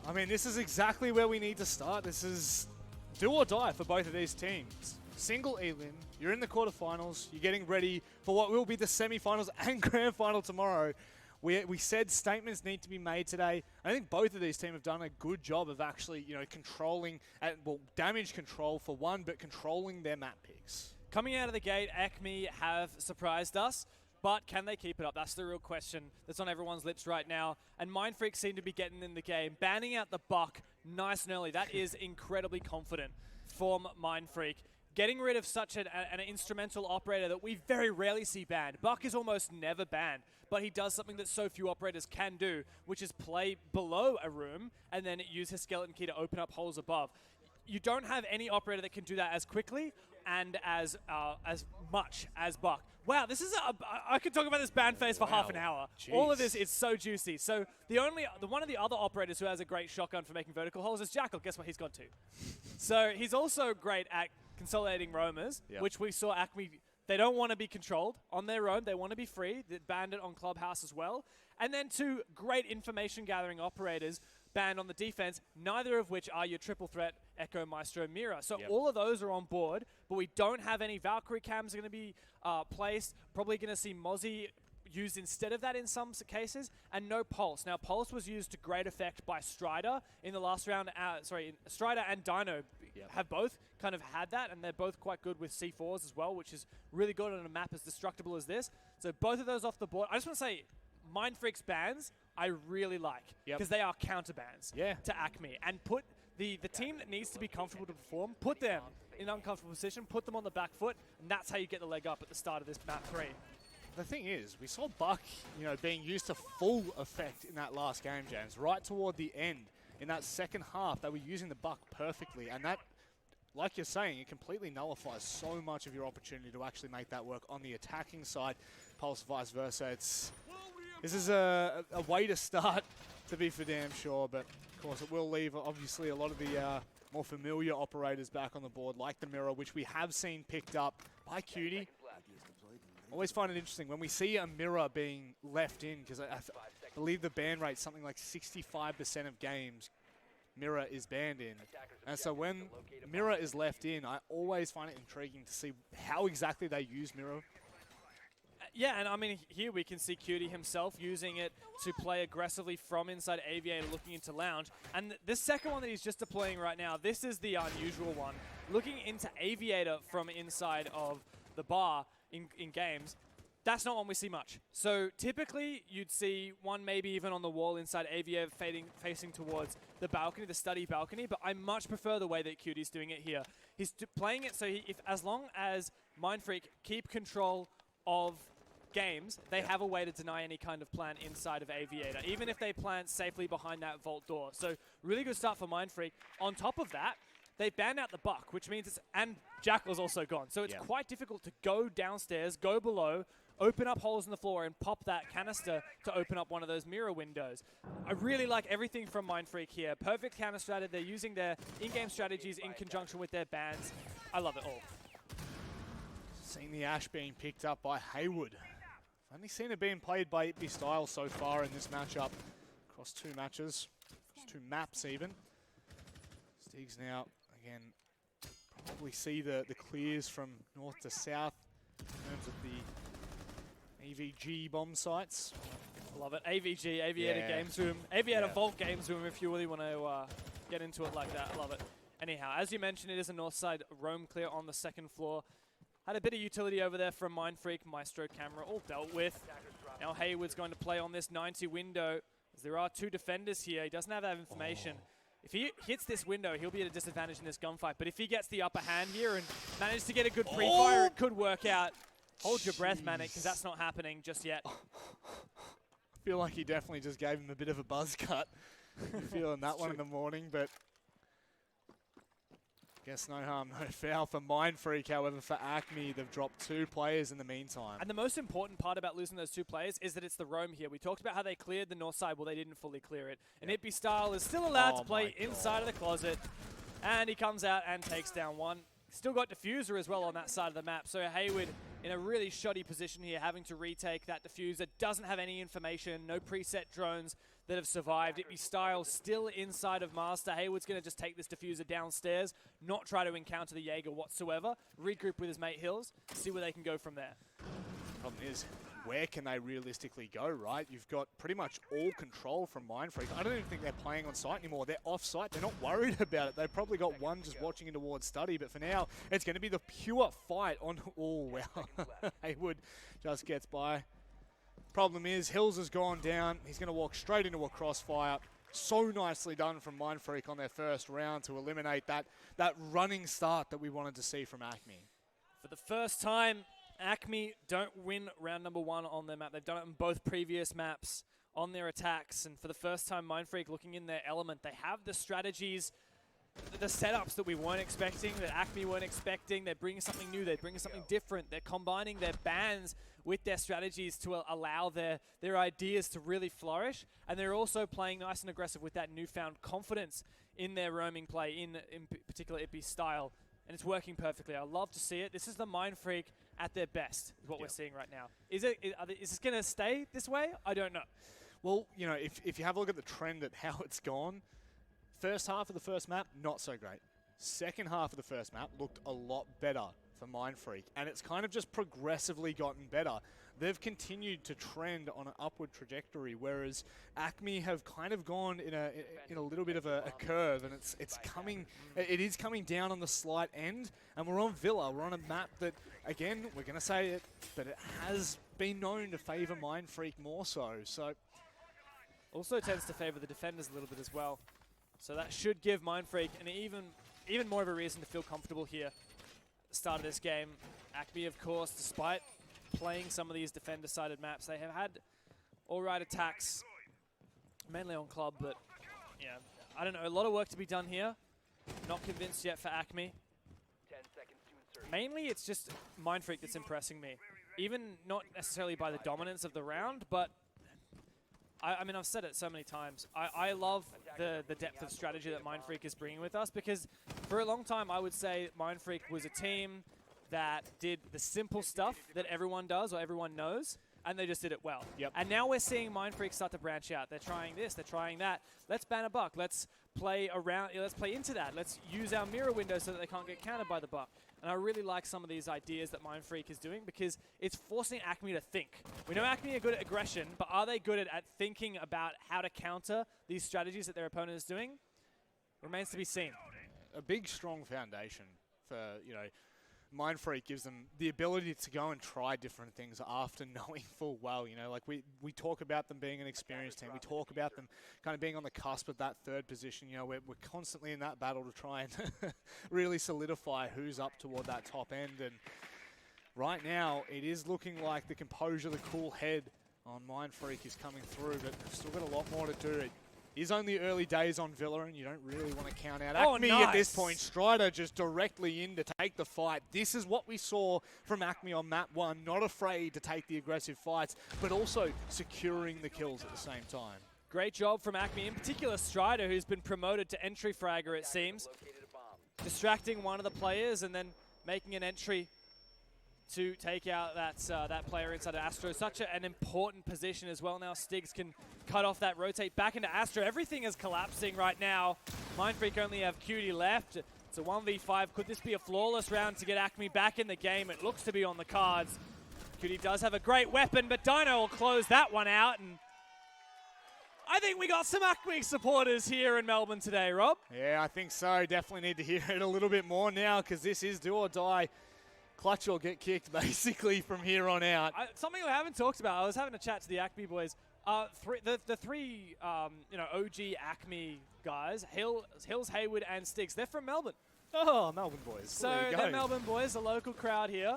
I mean, this is exactly where we need to start. This is do or die for both of these teams. Single Elin, you're in the quarterfinals, you're getting ready for what will be the semifinals and grand final tomorrow. We said statements need to be made today. I think both of these teams have done a good job of actually, controlling, damage control for one, but controlling their map picks. Coming out of the gate, ACME have surprised us, but can they keep it up? That's the real question that's on everyone's lips right now. And Mindfreak seem to be getting in the game, banning out the Buck nice and early. That is incredibly confident from Mindfreak. Getting rid of such an instrumental operator that we very rarely see banned. Buck is almost never banned, but he does something that so few operators can do, which is play below a room and then use his skeleton key to open up holes above. You don't have any operator that can do that as quickly and as much as Buck. Wow, this is I could talk about this ban phase for half an hour. Jeez. All of this is so juicy. So one of the other operators who has a great shotgun for making vertical holes is Jackal. Guess what he's gone to? So he's also great at consolidating roamers, which we saw ACME. They don't want to be controlled on their own. They want to be free. They banned it on Clubhouse as well. And then two great information gathering operators banned on the defense, neither of which are your triple threat Echo, Maestro, Mira. So all of those are on board, but we don't have any Valkyrie cams going to be placed. Probably going to see Mozzie used instead of that in some cases, and no Pulse. Now, Pulse was used to great effect by Strider in the last round. Strider and Dino have both kind of had that, and they're both quite good with C4s as well, which is really good on a map as destructible as this. So both of those off the board. I just want to say, Mindfreak's bans I really like, because they are counter bans to ACME, and put the team that needs to be comfortable to perform, put them in an uncomfortable position, put them on the back foot, and that's how you get the leg up at the start of this map 3. The thing is, we saw Buck, being used to full effect in that last game, James. Right toward the end, in that second half, they were using the Buck perfectly, and that, like you're saying, it completely nullifies so much of your opportunity to actually make that work on the attacking side. Pulse, vice versa. This is a way to start, to be for damn sure, but of course it will leave, obviously, a lot of the more familiar operators back on the board, like the Mirror, which we have seen picked up by Cutie. Always find it interesting when we see a Mirror being left in, because I believe the ban rate's something like 65% of games Mirror is banned in. And so when Mirror is left in, I always find it intriguing to see how exactly they use Mirror. Yeah, and I mean, here we can see Cutie himself using it to play aggressively from inside Aviator, looking into Lounge. And the second one that he's just deploying right now, this is the unusual one. Looking into Aviator from inside of the bar in games, that's not one we see much. So typically you'd see one maybe even on the wall inside Aviator facing towards the balcony, the study balcony, but I much prefer the way that Cutie's doing it here. He's playing it so as long as Mindfreak keep control of games, they have a way to deny any kind of plan inside of Aviator, even if they plant safely behind that vault door. So really good start for Mindfreak. On top of that, they banned out the Buck, which means and Jackal's also gone. So it's quite difficult to go downstairs, go below, open up holes in the floor, and pop that canister to open up one of those mirror windows. I really like everything from Mindfreak here. Perfect counter strategy. They're using their in-game strategies in conjunction with their bans. I love it all. Seeing the Ash being picked up by Haywood. I've only seen it being played by Itby Style so far in this matchup. Across 2 matches, across 2 maps even. Steegs now, again, probably see the clears from north to south in terms of the AVG bomb sites. I love it. AVG, Aviator Games Room. Aviator Vault Games Room, if you really want to get into it like that. I love it. Anyhow, as you mentioned, it is a north side roam clear on the second floor. Had a bit of utility over there from Mindfreak. Maestro camera all dealt with. Now Haywood's going to play on this 90 window. As there are 2 defenders here. He doesn't have that information. If he hits this window, he'll be at a disadvantage in this gunfight. But if he gets the upper hand here and manages to get a good pre-fire, it could work out. Hold your breath, Manic, because that's not happening just yet. I feel like he definitely just gave him a bit of a buzz cut. You're feeling that one in the morning, but guess no harm, no foul for Mindfreak. However, for ACME, they've dropped 2 players in the meantime. And the most important part about losing those 2 players is that it's the roam here. We talked about how they cleared the north side. Well, they didn't fully clear it. And Itby Style is still allowed to play inside of the closet. And he comes out and takes down 1. Still got Diffuser as well on that side of the map. So Haywood in a really shoddy position here, having to retake that defuse that doesn't have any information, no preset drones that have survived. It'd be Style still inside of Master. Hayward's going to just take this diffuser downstairs, not try to encounter the Jaeger whatsoever, regroup with his mate Hills, see where they can go from there. Problem is, where can they realistically go, right? You've got pretty much all control from Mindfreak. I don't even think they're playing on site anymore. They're off site. They're not worried about it. They've probably got one just watching in towards study, but for now, it's going to be the pure fight on... Oh, wow. Hayward just gets by. Problem is, Hills has gone down. He's going to walk straight into a crossfire. So nicely done from Mindfreak on their first round to eliminate that running start that we wanted to see from ACME. For the first time, ACME don't win round number 1 on their map. They've done it on both previous maps on their attacks. And for the first time, Mindfreak looking in their element. They have the strategies, the setups that we weren't expecting, that ACME weren't expecting. They're bringing something new. They're bringing something different. They're combining their bans with their strategies to allow their ideas to really flourish. And they're also playing nice and aggressive with that newfound confidence in their roaming play, in particular it be Style. And it's working perfectly. I love to see it. This is the Mindfreak at their best, is what we're seeing right now. Is this going to stay this way? I don't know. Well, you know, if you have a look at the trend at how it's gone, first half of the first map, not so great. Second half of the first map looked a lot better for Mindfreak, and it's kind of just progressively gotten better. They've continued to trend on an upward trajectory, whereas ACME have kind of gone in a little bit of a curve, and it is coming down on the slight end. And we're on Villa. We're on a map that, again, we're going to say it, but it has been known to favour Mindfreak more so. So also tends to favour the defenders a little bit as well. So that should give Mindfreak an even more of a reason to feel comfortable here. Start of this game. ACME, of course, despite playing some of these defender-sided maps, they have had all-right attacks, mainly on club, but yeah, I don't know, a lot of work to be done here. Not convinced yet for ACME. 10 seconds to insert. Mainly, it's just Mindfreak that's impressing me. Even not necessarily by the dominance of the round, but I mean, I've said it so many times. I love the depth of strategy that Mindfreak is bringing with us, because for a long time, I would say Mindfreak was a team that did the simple stuff that everyone does or everyone knows, and they just did it well. Yep. And now we're seeing Mindfreak start to branch out. They're trying this, they're trying that. Let's ban a buck. Let's play around. Let's play into that. Let's use our mirror window so that they can't get countered by the buck. And I really like some of these ideas that Mindfreak is doing, because it's forcing ACME to think. We know ACME are good at aggression, but are they good at thinking about how to counter these strategies that their opponent is doing? Remains to be seen. a big, strong foundation for, you know, Mindfreak gives them the ability to go and try different things after knowing full well, you know, like we talk about them being an experienced team. We talk about them kind of being on the cusp of that third position. You know, we're constantly in that battle to try and really solidify who's up toward that top end. And right now, it is looking like the composure, the cool head on Mindfreak is coming through, but they've still got a lot more to do. It is only early days on Villa, and you don't really want to count out ACME at this point. Strider just directly in to take the fight. This is what we saw from ACME on map 1. Not afraid to take the aggressive fights, but also securing the kills at the same time. Great job from ACME, in particular Strider, who's been promoted to entry fragger, it seems. Distracting one of the players and then making an entry to take out that player inside of Astro. Such an important position as well. Now Stigs can cut off that rotate back into Astro. Everything is collapsing right now. Mindfreak only have Cutie left. It's a 1v5. Could this be a flawless round to get ACME back in the game? It looks to be on the cards. Cutie does have a great weapon, but Dino will close that one out. And I think we got some ACME supporters here in Melbourne today, Rob. Yeah, I think so. Definitely need to hear it a little bit more now, because this is do or die. Clutch or get kicked, basically, from here on out. Something we haven't talked about. I was having a chat to the ACME boys. The three OG ACME guys, Hills, Hayward, and Stigs, they're from Melbourne. Oh, Melbourne boys. So they're Melbourne boys, the local crowd here.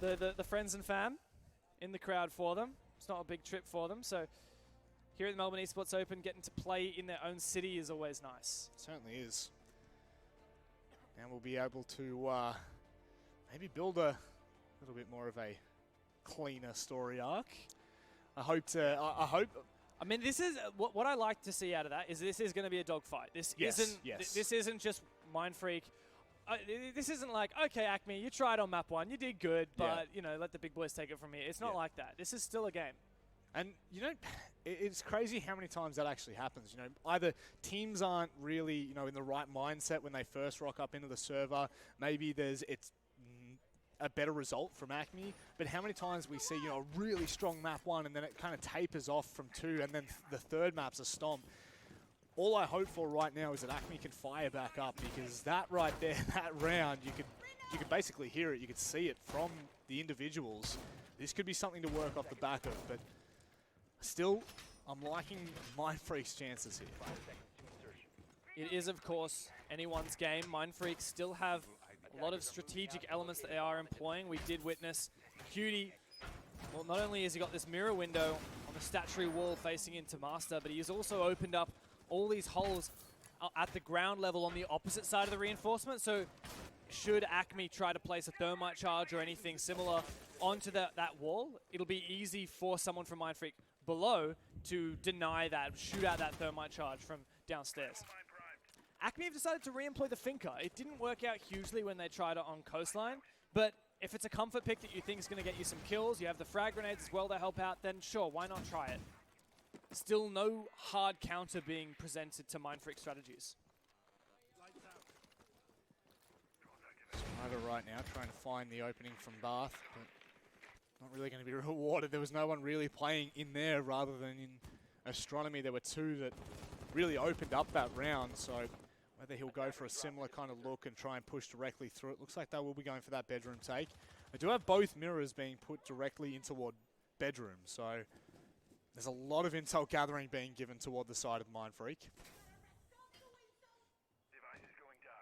The friends and fam in the crowd for them. It's not a big trip for them. So here at the Melbourne Esports Open, getting to play in their own city is always nice. It certainly is. Now we'll be able to maybe build a little bit more of a cleaner story arc. I mean, this is what I like to see out of that is this is going to be a dogfight. This isn't just Mindfreak this isn't like, okay, ACME, you tried on map 1, you did good, but, you know, let the big boys take it from here. It's not like that. This is still a game. And, you know, it's crazy how many times that actually happens. You know, either teams aren't really, you know, in the right mindset when they first rock up into the server. Maybe it's a better result from ACME. But how many times we see, you know, a really strong map 1 and then it kind of tapers off from 2 and then the third map's a stomp. All I hope for right now is that ACME can fire back up, because that right there, that round, you could basically hear it. You could see it from the individuals. This could be something to work off the back of, but still, I'm liking Mindfreak's chances here. 5 seconds to insertion. It is, of course, anyone's game. Mindfreak still have a lot of strategic elements that they are employing. We did witness Cutie. Well, not only has he got this mirror window on the statuary wall facing into Master, but he has also opened up all these holes at the ground level on the opposite side of the reinforcement. So should ACME try to place a thermite charge or anything similar onto that wall, it'll be easy for someone from Mindfreak below to deny that, shoot out that thermite charge from downstairs. ACME have decided to re-employ the Finker. It didn't work out hugely when they tried it on Coastline, but if it's a comfort pick that you think is going to get you some kills, you have the frag grenades as well to help out, then sure, why not try it? Still no hard counter being presented to Mindfreak strategies. Strider right now trying to find the opening from Bath, but not really going to be rewarded. There was no one really playing in there rather than in Astronomy. There were 2 that really opened up that round, so whether he'll go for a similar kind of look and try and push directly through it. Looks like they will be going for that bedroom take. I do have both mirrors being put directly in toward bedroom, so there's a lot of intel gathering being given toward the side of Mindfreak.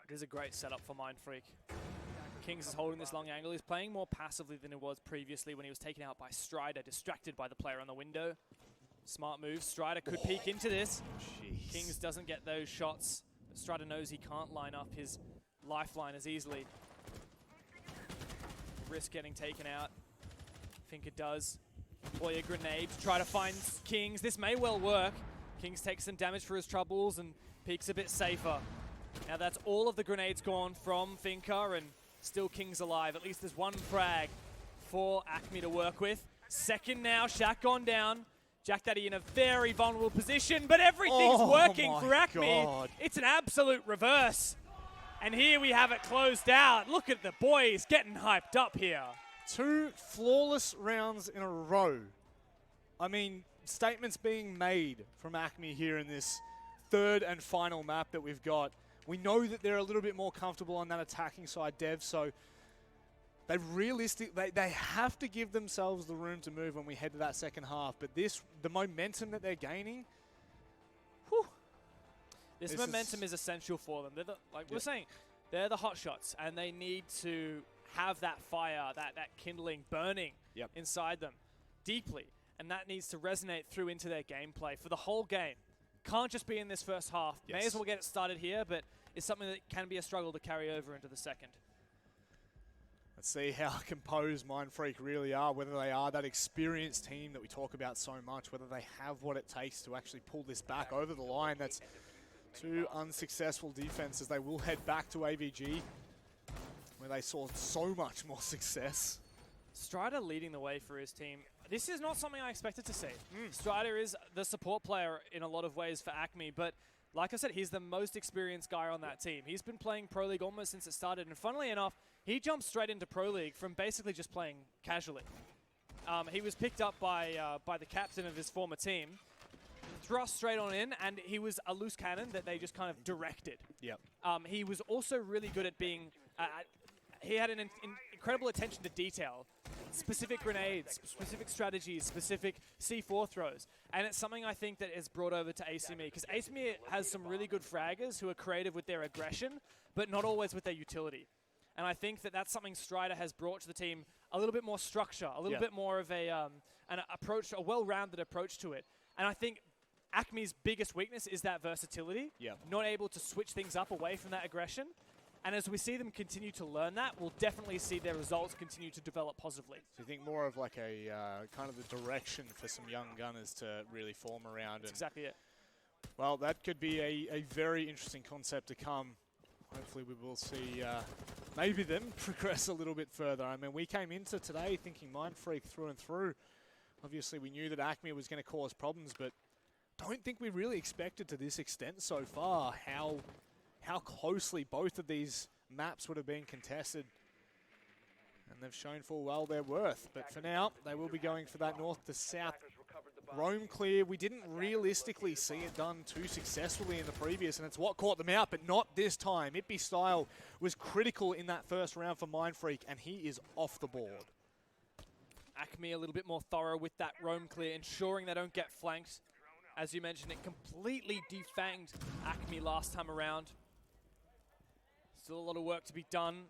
It is a great setup for Mindfreak. Kings is holding this long angle. He's playing more passively than he was previously when he was taken out by Strider, distracted by the player on the window. Smart move. Strider could peek into this. Jeez. Kings doesn't get those shots. Strider knows he can't line up his lifeline as easily. Risk getting taken out. Finker does. Deploy a grenade to try to find Kings. This may well work. Kings takes some damage for his troubles and peeks a bit safer. Now that's all of the grenades gone from Finker, and still Kings alive. At least there's one frag for ACME to work with. Second now, Shaq gone down. Jack Daddy in a very vulnerable position, but everything's working for ACME. God. It's an absolute reverse. And here we have it closed out. Look at the boys getting hyped up here. 2 flawless rounds in a row. I mean, statements being made from ACME here in this third and final map that we've got. We know that they're a little bit more comfortable on that attacking side, Dev, so they have to give themselves the room to move when we head to that second half. But the momentum that they're gaining, whew. This momentum is essential for them. They're like we're saying, they're the hot shots, and they need to have that fire, that kindling burning inside them deeply. And that needs to resonate through into their gameplay for the whole game. Can't just be in this first half. May as well get it started here, but it's something that can be a struggle to carry over into the second. Let's see how composed Mindfreak really are, whether they are that experienced team that we talk about so much, whether they have what it takes to actually pull this back over the line. That's 2 unsuccessful defenses. They will head back to AVG, where they saw so much more success. Strider leading the way for his team. This is not something I expected to see. Strider is the support player in a lot of ways for ACME, but like I said, he's the most experienced guy on that team. He's been playing Pro League almost since it started, and funnily enough, he jumped straight into Pro League from basically just playing casually. He was picked up by the captain of his former team, thrust straight on in, and he was a loose cannon that they just kind of directed. Yep. He was also really good at being... he had an incredible attention to detail. Specific grenades, specific strategies, specific C4 throws. And it's something I think that is brought over to ACME, because ACME has some really good fraggers who are creative with their aggression, but not always with their utility. And I think that that's something Strider has brought to the team, a little bit more structure, a little bit more of an approach, a well-rounded approach to it. And I think ACME's biggest weakness is that versatility, not able to switch things up away from that aggression. And as we see them continue to learn that, we'll definitely see their results continue to develop positively. So you think more of like a kind of the direction for some young gunners to really form around? That's exactly it. Well, that could be a very interesting concept to come hopefully we will see maybe them progress a little bit further. I mean, we came into today thinking Mindfreak through and through. Obviously, we knew that ACME was going to cause problems, but don't think we really expected to this extent so far how closely both of these maps would have been contested. And they've shown full well their worth. But for now, they will be going for that north to south roam clear. We didn't realistically see it done too successfully in the previous, and it's what caught them out, but not this time. Ippy Style was critical in that first round for Mindfreak, and he is off the board. ACME a little bit more thorough with that roam clear, ensuring they don't get flanked. As you mentioned, it completely defanged ACME last time around. Still a lot of work to be done,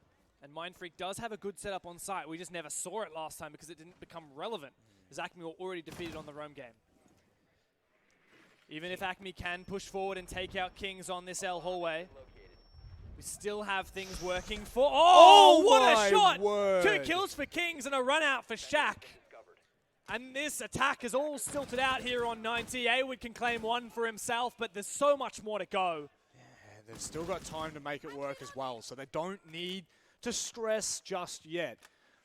and Mindfreak does have a good setup on site. We just never saw it last time because it didn't become relevant, as ACME were already defeated on the roam game. Even if ACME can push forward and take out Kings on this L hallway, we still have things working for... Oh, what a shot! Word. 2 kills for Kings and a run out for Shaq. And this attack is all stilted out here on 90. Awood can claim 1 for himself, but there's so much more to go. Yeah, they've still got time to make it work as well, so they don't need to stress just yet.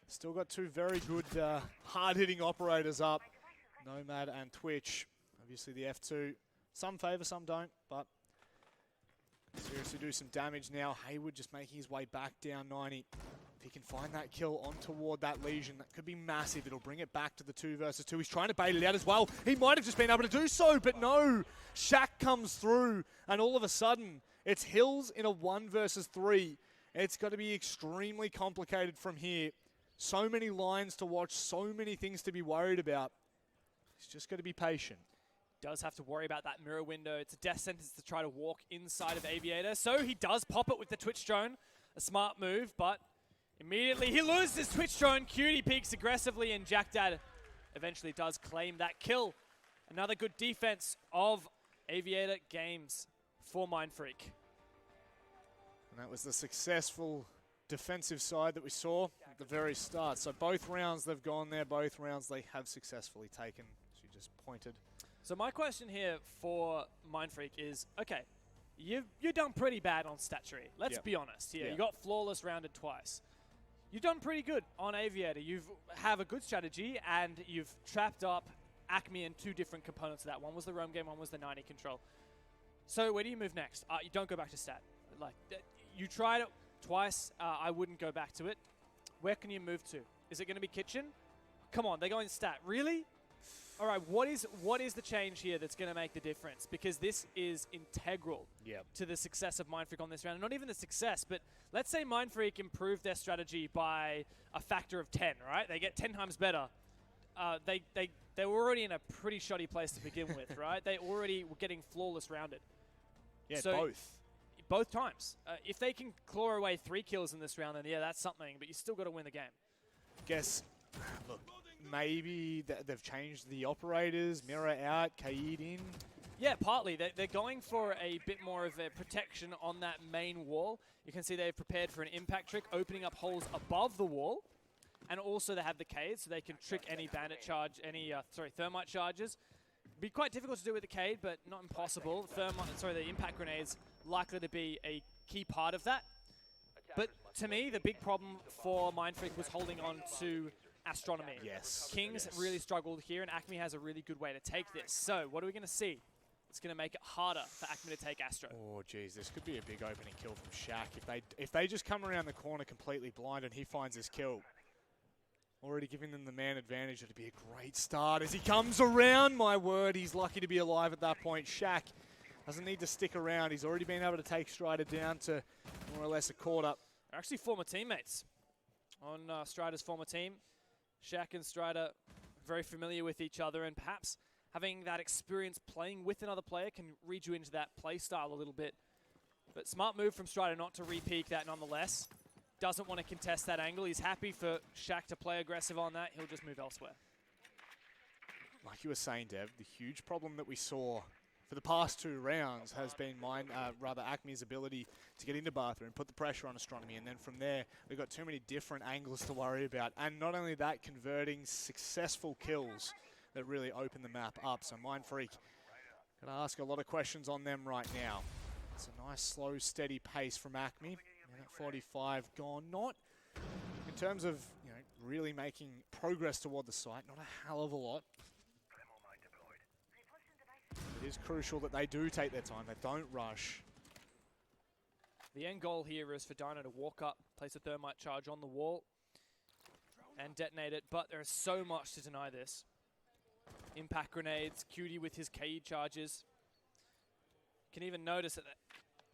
Still got 2 very good hard-hitting operators up. Nomad and Twitch. Obviously the F2, some favor, some don't, but seriously do some damage now. Hayward just making his way back down 90. If he can find that kill on toward that Legion, that could be massive. It'll bring it back to the 2 versus 2. He's trying to bait it out as well. He might have just been able to do so, but no. Shaq comes through, and all of a sudden, it's Hills in a 1 versus 3. It's got to be extremely complicated from here. So many lines to watch, so many things to be worried about. He's just got to be patient. Does have to worry about that mirror window. It's a death sentence to try to walk inside of Aviator. So he does pop it with the Twitch drone. A smart move, but immediately he loses his Twitch drone. Cutie peeks aggressively, and Jack Dad eventually does claim that kill. Another good defense of Aviator Games for Mindfreak. And that was the successful defensive side that we saw at the very start. So both rounds they've gone there, both rounds they have successfully taken, as you just pointed. So my question here for Mindfreak is, okay, you've done pretty bad on stat tree. Let's be honest here. You got flawless rounded twice. You've done pretty good on Aviator. You have a good strategy, and you've trapped up ACME in 2 different components of that. One was the roam game, one was the 90 control. So where do you move next? You don't go back to stat. Like, you tried it twice. I wouldn't go back to it. Where can you move to? Is it going to be kitchen? Come on, they're going stat. Really? All right, what is the change here that's going to make the difference? Because this is integral to the success of Mindfreak on this round. And not even the success, but let's say Mindfreak improved their strategy by a factor of 10, right? They get 10 times better. They were already in a pretty shoddy place to begin with, right? They already were getting flawless rounded. Yeah, so both. Both times. If they can claw away 3 kills in this round, then yeah, that's something. But you still got to win the game. Guess, look, maybe they've changed the operators, Mirror out, Kaid in. Yeah, partly. They're going for a bit more of a protection on that main wall. You can see they've prepared for an impact trick, opening up holes above the wall. And also they have the Kaid, so they can trick any bandit charge, any thermite charges. Be quite difficult to do with the Kaid, but not impossible. The impact grenades likely to be a key part of that. But to me, the big problem for Mindfreak was holding on to Astronomy. Yes. Kings really struggled here, and ACME has a really good way to take this. So what are we going to see? It's going to make it harder for ACME to take Astro. Oh, geez, this could be a big opening kill from Shaq. If they just come around the corner completely blind and he finds his kill, already giving them the man advantage, it'd be a great start as he comes around. My word, he's lucky to be alive at that point. Shaq doesn't need to stick around. He's already been able to take Strider down to more or less a quarter. They're actually former teammates on Strider's former team. Shaq and Strider very familiar with each other, and perhaps having that experience playing with another player can read you into that play style a little bit. But smart move from Strider not to re-peek that nonetheless. Doesn't want to contest that angle. He's happy for Shaq to play aggressive on that. He'll just move elsewhere. Like you were saying, Dev, the huge problem that we saw for the past 2 rounds has been ACME's ability to get into bathroom, put the pressure on Astronomy, and then from there, we've got too many different angles to worry about. And not only that, converting successful kills that really open the map up. So Mindfreak, gonna ask a lot of questions on them right now. It's a nice, slow, steady pace from ACME. Minute 45 gone. Not in terms of really making progress toward the site. Not a hell of a lot. It is crucial that they do take their time. They don't rush. The end goal here is for Dino to walk up, place a thermite charge on the wall, and detonate it. But there's so much to deny this. Impact grenades, Cutie with his KE charges. You can even notice that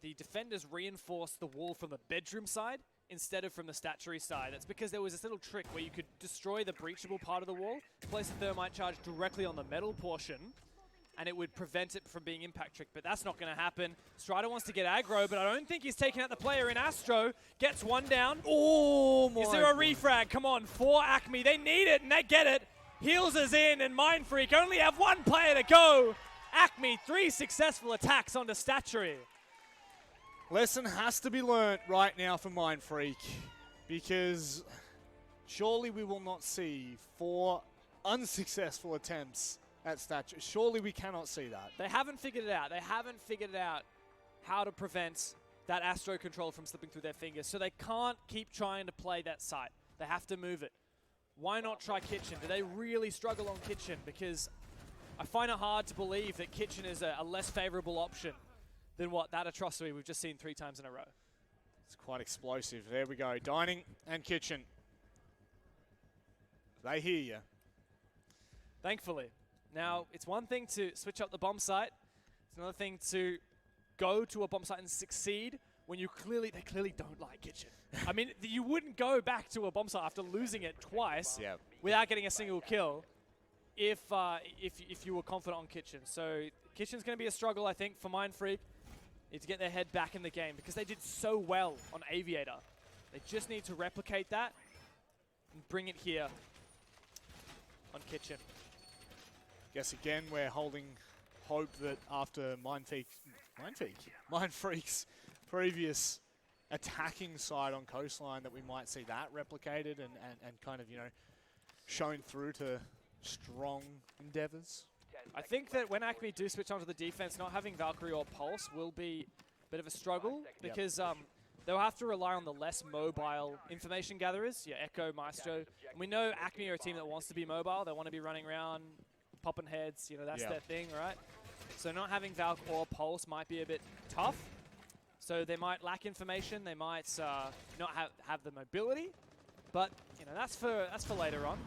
the defenders reinforced the wall from the bedroom side instead of from the statuary side. That's because there was this little trick where you could destroy the breachable part of the wall, place a thermite charge directly on the metal portion, and it would prevent it from being impact trick, but that's not going to happen. Strider wants to get aggro, but I don't think he's taking out the player in Astro. Gets one down. Oh my! Is there a refrag? Come on, for ACME. They need it, and they get it. Heals is in, and Mindfreak only have one player to go. ACME, 3 successful attacks onto Statuary. Lesson has to be learnt right now for Mindfreak, because surely we will not see 4 unsuccessful attempts at Statuary. Surely we cannot see that. They haven't figured it out. They haven't figured out how to prevent that Astro control from slipping through their fingers, so they can't keep trying to play that site. They have to move it. Why not try Kitchen? Do they really struggle on Kitchen? Because I find it hard to believe that Kitchen is a less favorable option than what that atrocity we've just seen 3 times in a row. It's quite explosive. There we go. Dining and Kitchen. They hear you. Thankfully. Now, it's one thing to switch up the bomb site. It's another thing to go to a bomb site and succeed when they clearly don't like Kitchen. I mean, you wouldn't go back to a bomb site after losing it twice without getting a single kill if you were confident on Kitchen. So Kitchen's going to be a struggle, I think, for Mindfreak. Need to get their head back in the game because they did so well on Aviator. They just need to replicate that and bring it here on Kitchen. Guess again we're holding hope that after Mindfreak's previous attacking side on Coastline that we might see that replicated and kind of, shown through to strong endeavors. I think that when ACME do switch onto the defense, not having Valkyrie or Pulse will be a bit of a struggle because they'll have to rely on the less mobile information gatherers, Echo, Maestro. And we know ACME are a team that wants to be mobile. They want to be running around, popping heads, that's their thing, right? So not having Valk or Pulse might be a bit tough. So they might lack information. They might not have the mobility. But that's for later on.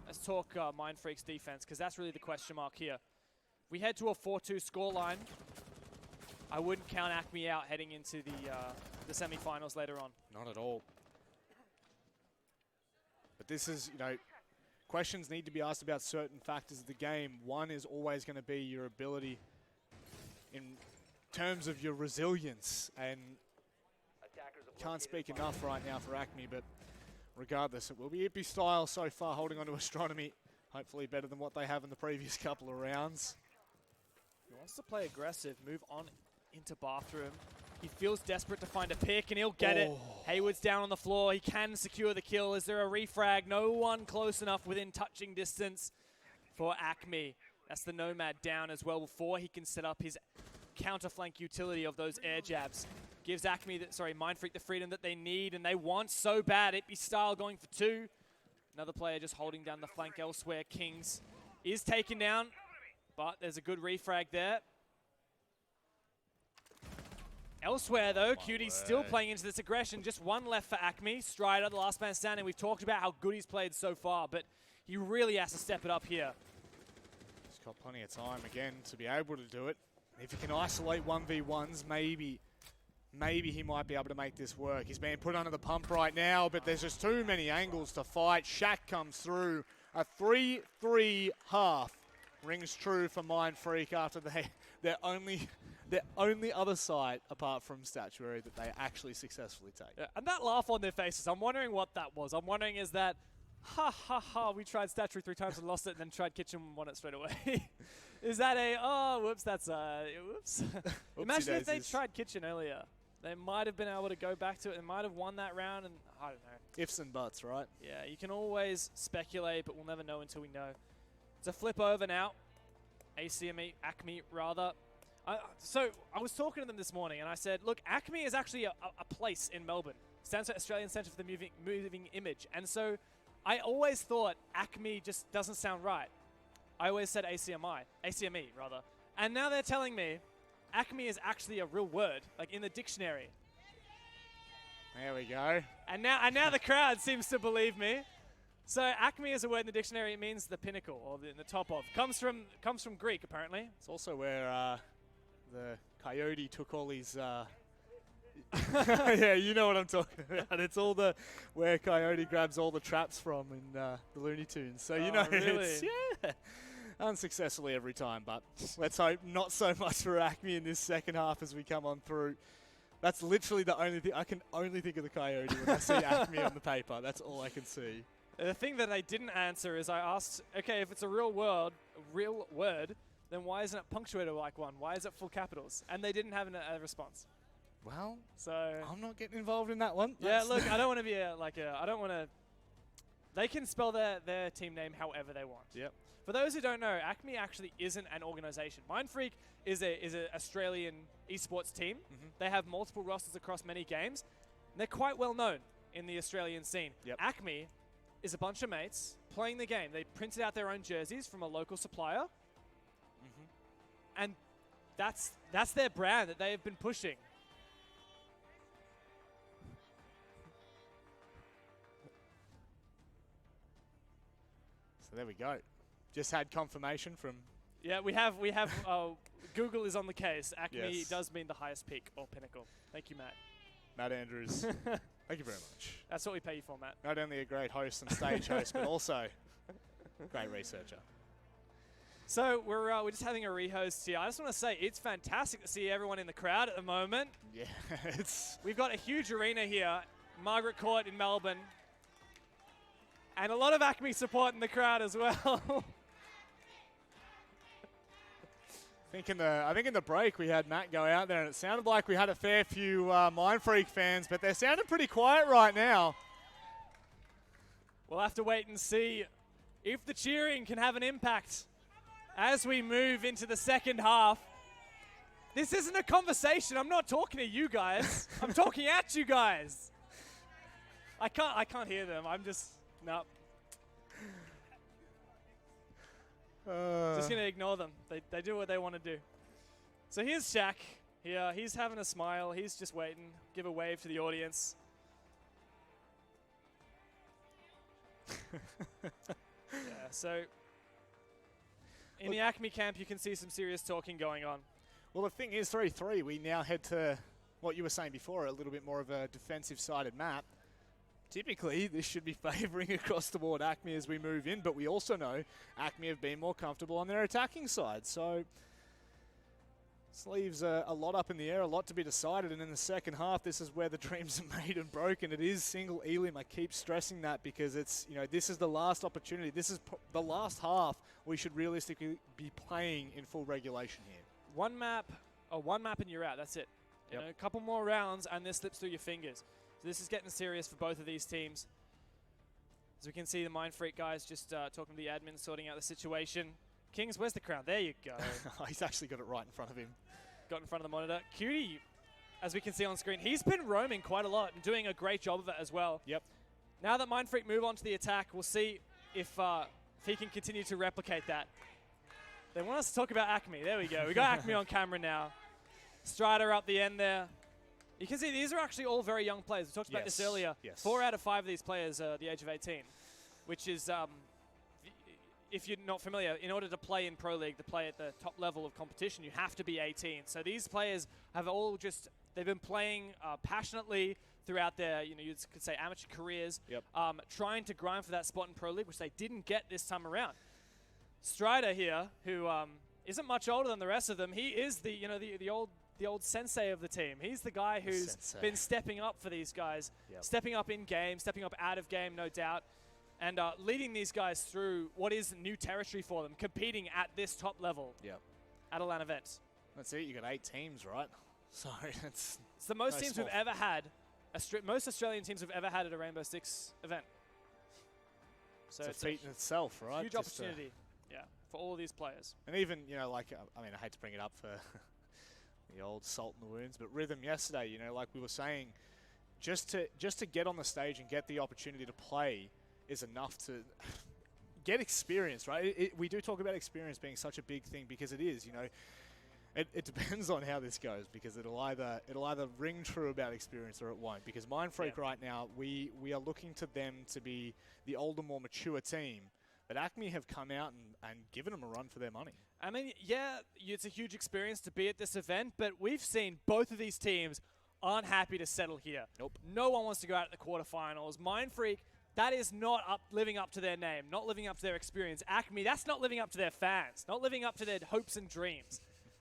Let's talk Mindfreak's defense because that's really the question mark here. We head to a 4-2 scoreline. I wouldn't count ACME out heading into the semifinals later on. Not at all. But this is, questions need to be asked about certain factors of the game. One is always going to be your ability in terms of your resilience, and can't speak enough right now for ACME, but regardless, it will be Ippy style so far, holding on to Astronomy. Hopefully better than what they have in the previous couple of rounds. He wants to play aggressive, move on into Bathroom. He feels desperate to find a pick, and he'll get it. Hayward's down on the floor. He can secure the kill. Is there a refrag? No one close enough within touching distance for ACME. That's the Nomad down as well before he can set up his counter-flank utility of those air jabs. Gives Mindfreak the freedom that they need and they want so bad. Ippy style going for 2. Another player just holding down the flank elsewhere. Kings is taken down, but there's a good refrag there. Elsewhere, though, Cutie's still playing into this aggression. Just one left for ACME. Strider, the last man standing. We've talked about how good he's played so far, but he really has to step it up here. He's got plenty of time, again, to be able to do it. If he can isolate 1v1s, maybe he might be able to make this work. He's being put under the pump right now, but there's just too many angles to fight. Shaq comes through. A 3-3 half rings true for Mindfreak after their only other site apart from Statuary that they actually successfully take. Yeah, and that laugh on their faces, I'm wondering what that was. I'm wondering, is that, ha ha ha, we tried Statuary 3 times and lost it, and then tried Kitchen and won it straight away. Is that a, oh, whoops, that's a, whoops. Imagine if they tried Kitchen earlier. They might have been able to go back to it. They might have won that round, and I don't know. Ifs and buts, right? Yeah, you can always speculate, but we'll never know until we know. It's a flip over now. ACME, rather. So I was talking to them this morning, and I said, look, ACME is actually a place in Melbourne. Stands for Australian Centre for the Moving Image. And so I always thought ACME just doesn't sound right. I always said ACME rather. And now they're telling me ACME is actually a real word, like in the dictionary. There we go. And now the crowd seems to believe me. So ACME is a word in the dictionary. It means the pinnacle, or the top of. Comes from Greek, apparently. It's also where the coyote took all his. Yeah, you know what I'm talking about. It's all where Coyote grabs all the traps from in the Looney Tunes. So you know, really? it's unsuccessfully every time. But let's hope not so much for ACME in this second half as we come on through. That's literally the only thing I can only think of the Coyote when I see ACME on the paper. That's all I can see. The thing that they didn't answer is I asked, okay, if it's a real word, then why isn't it punctuated like one? Why is it full capitals? And they didn't have a response. Well, so I'm not getting involved in that one. Yeah, look, I don't want to be I don't want to. They can spell their team name however they want. Yep. For those who don't know, ACME actually isn't an organization. Mindfreak is an Australian esports team. Mm-hmm. They have multiple rosters across many games. And they're quite well known in the Australian scene. Yep. ACME is a bunch of mates playing the game. They printed out their own jerseys from a local supplier. Mm-hmm. And that's their brand that they have been pushing. So there we go. Just had confirmation from. Yeah, we have. Google is on the case. ACME Yes. does mean the highest peak or pinnacle. Thank you, Matt. Matt Andrews. Thank you very much. That's what we pay you for, Matt. Not only a great host and stage host, but also great researcher. So we're just having a rehost here. I just want to say it's fantastic to see everyone in the crowd at the moment. Yeah, We've got a huge arena here, Margaret Court in Melbourne, and a lot of ACME support in the crowd as well. I think in the break we had Matt go out there, and it sounded like we had a fair few Mindfreak fans, but they're sounding pretty quiet right now. We'll have to wait and see if the cheering can have an impact as we move into the second half. This isn't a conversation. I'm not talking to you guys. I'm talking at you guys. I can't hear them. I'm just no. Just gonna ignore them. They do what they want to do. So here's Shaq. Here, he's having a smile. He's just waiting. Give a wave to the audience. Yeah. So in the ACME camp, you can see some serious talking going on. Well, the thing is, 3-3, we now head to what you were saying before, a little bit more of a defensive-sided map. Typically, this should be favouring across the board ACME as we move in, but we also know ACME have been more comfortable on their attacking side. So this leaves a lot up in the air, a lot to be decided. And in the second half, this is where the dreams are made and broken. It is single elim. I keep stressing that because it's, this is the last opportunity. This is the last half we should realistically be playing in full regulation here. One map and you're out. That's it. Yep. A couple more rounds and this slips through your fingers. So this is getting serious for both of these teams. As we can see, the Mindfreak guys just talking to the admin, sorting out the situation. Kings, where's the crown? There you go. He's actually got it right in front of him. Got in front of the monitor. Cutie, as we can see on screen, he's been roaming quite a lot and doing a great job of it as well. Yep. Now that Mindfreak move on to the attack, we'll see if he can continue to replicate that. They want us to talk about ACME. There we go. We got ACME on camera now. Strider up the end there. You can see these are actually all very young players. We talked about this earlier. Yes. 4 out of 5 of these players are the age of 18, which is, if you're not familiar, in order to play in Pro League, to play at the top level of competition, you have to be 18. So these players have all they've been playing passionately throughout their, you could say amateur careers, trying to grind for that spot in Pro League, which they didn't get this time around. Strider here, who isn't much older than the rest of them, he is the old sensei of the team. He's the guy who's been stepping up for these guys, stepping up in game, stepping up out of game, no doubt, and leading these guys through what is new territory for them, competing at this top level at a LAN event. That's it. You got 8 teams, right? So it's the most teams we've ever had. Most Australian teams we've ever had at a Rainbow Six event. So it's a feat in itself, right? Huge opportunity, for all of these players. And even, I hate to bring it up for The old salt in the wounds. But Rhythm yesterday, you know, like we were saying, just to get on the stage and get the opportunity to play is enough to get experience, right? We do talk about experience being such a big thing because it is, you know. It depends on how this goes, because it'll either ring true about experience or it won't. Because Mindfreak right now, we are looking to them to be the older, more mature team. But ACME have come out and given them a run for their money. I mean, yeah, it's a huge experience to be at this event, but we've seen both of these teams aren't happy to settle here. Nope. No one wants to go out at the quarterfinals. Mindfreak, that is not living up to their name, not living up to their experience. ACME, that's not living up to their fans, not living up to their hopes and dreams.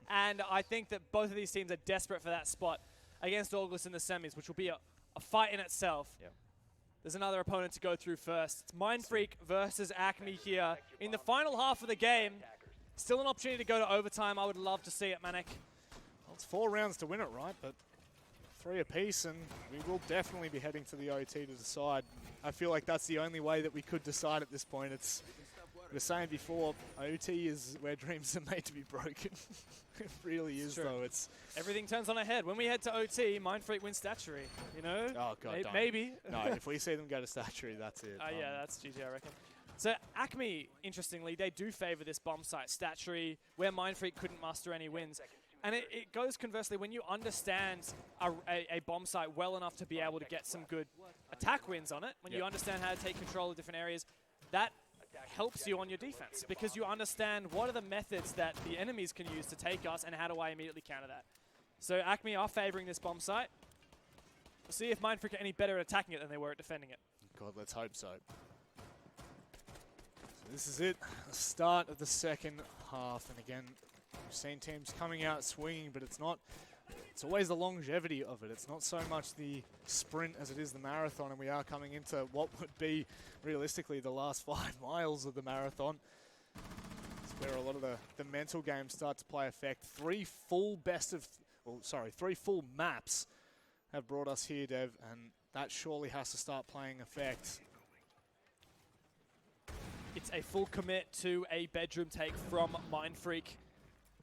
And I think that both of these teams are desperate for that spot against August in the semis, which will be a fight in itself. Yep. There's another opponent to go through first. It's Mindfreak versus ACME here in the final half of the game. Still an opportunity to go to overtime. I would love to see it, Manik. Well, it's 4 rounds to win it, right? But 3 apiece, and we will definitely be heading to the OT to decide. I feel like that's the only way that we could decide at this point. It's, we were saying before, OT is where dreams are made to be broken. It really is, though. It's everything turns on its head. When we head to OT, Mindfreak wins statuary, you know? Oh, God, don't. Maybe. No, if we see them go to statuary, that's it. Yeah, that's GG, I reckon. So ACME, interestingly, they do favor this bomb site statuary, where Mindfreak couldn't muster any wins. And it goes conversely, when you understand a bomb site well enough to be able to get some good attack wins on it, when you understand how to take control of different areas, that helps you on your defense, because you understand what are the methods that the enemies can use to take us and how do I immediately counter that. So ACME are favoring this bomb site. We'll see if Mindfreak are any better at attacking it than they were at defending it. God, let's hope so. This is it, the start of the second half, and again, we've seen teams coming out swinging, but it's always the longevity of it. It's not so much the sprint as it is the marathon, and we are coming into what would be realistically the last 5 miles of the marathon. It's where a lot of the mental games start to play effect. 3 full maps have brought us here, Dev, and that surely has to start playing effect. It's a full commit to a bedroom take from Mindfreak.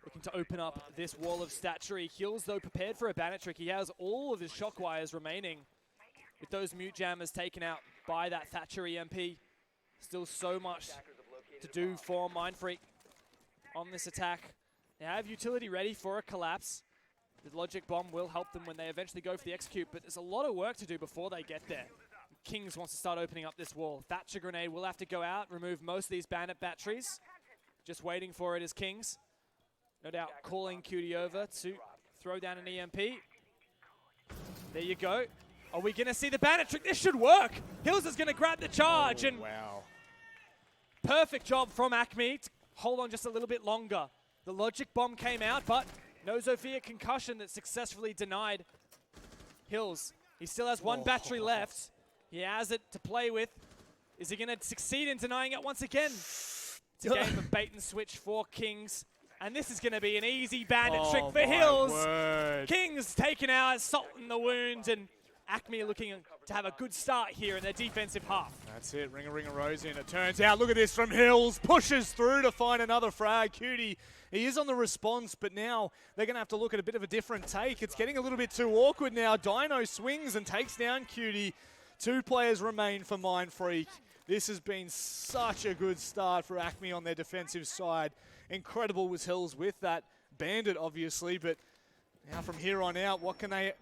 Looking to open up this wall of statuary. Heals, though, prepared for a bandit trick. He has all of his shock wires remaining. With those mute jammers taken out by that Thatcher EMP. Still so much to do for Mindfreak on this attack. They have utility ready for a collapse. The logic bomb will help them when they eventually go for the execute, but there's a lot of work to do before they get there. Kings wants to start opening up this wall. Thatcher grenade will have to go out, remove most of these bandit batteries. Just waiting for it is Kings. No doubt calling Cutie over to throw down an EMP. There you go. Are we going to see the bandit trick? This should work. Hills is going to grab the charge. And wow. Perfect job from ACME to hold on just a little bit longer. The logic bomb came out, but no Zofia concussion that successfully denied Hills. He still has 1 battery left. He has it to play with. Is he going to succeed in denying it once again? It's a game of bait and switch for Kings. And this is going to be an easy bandit trick for Hills. Word. Kings taken out, salt in the wound, and ACME looking to have a good start here in their defensive half. That's it, Ringa Rosie, and it turns out, look at this from Hills, pushes through to find another frag. Cutie, he is on the response, but now they're going to have to look at a bit of a different take. It's getting a little bit too awkward now. Dino swings and takes down Cutie. 2 players remain for Mindfreak. This has been such a good start for ACME on their defensive side. Incredible was Hills with that bandit, obviously, but now from here on out, what can they...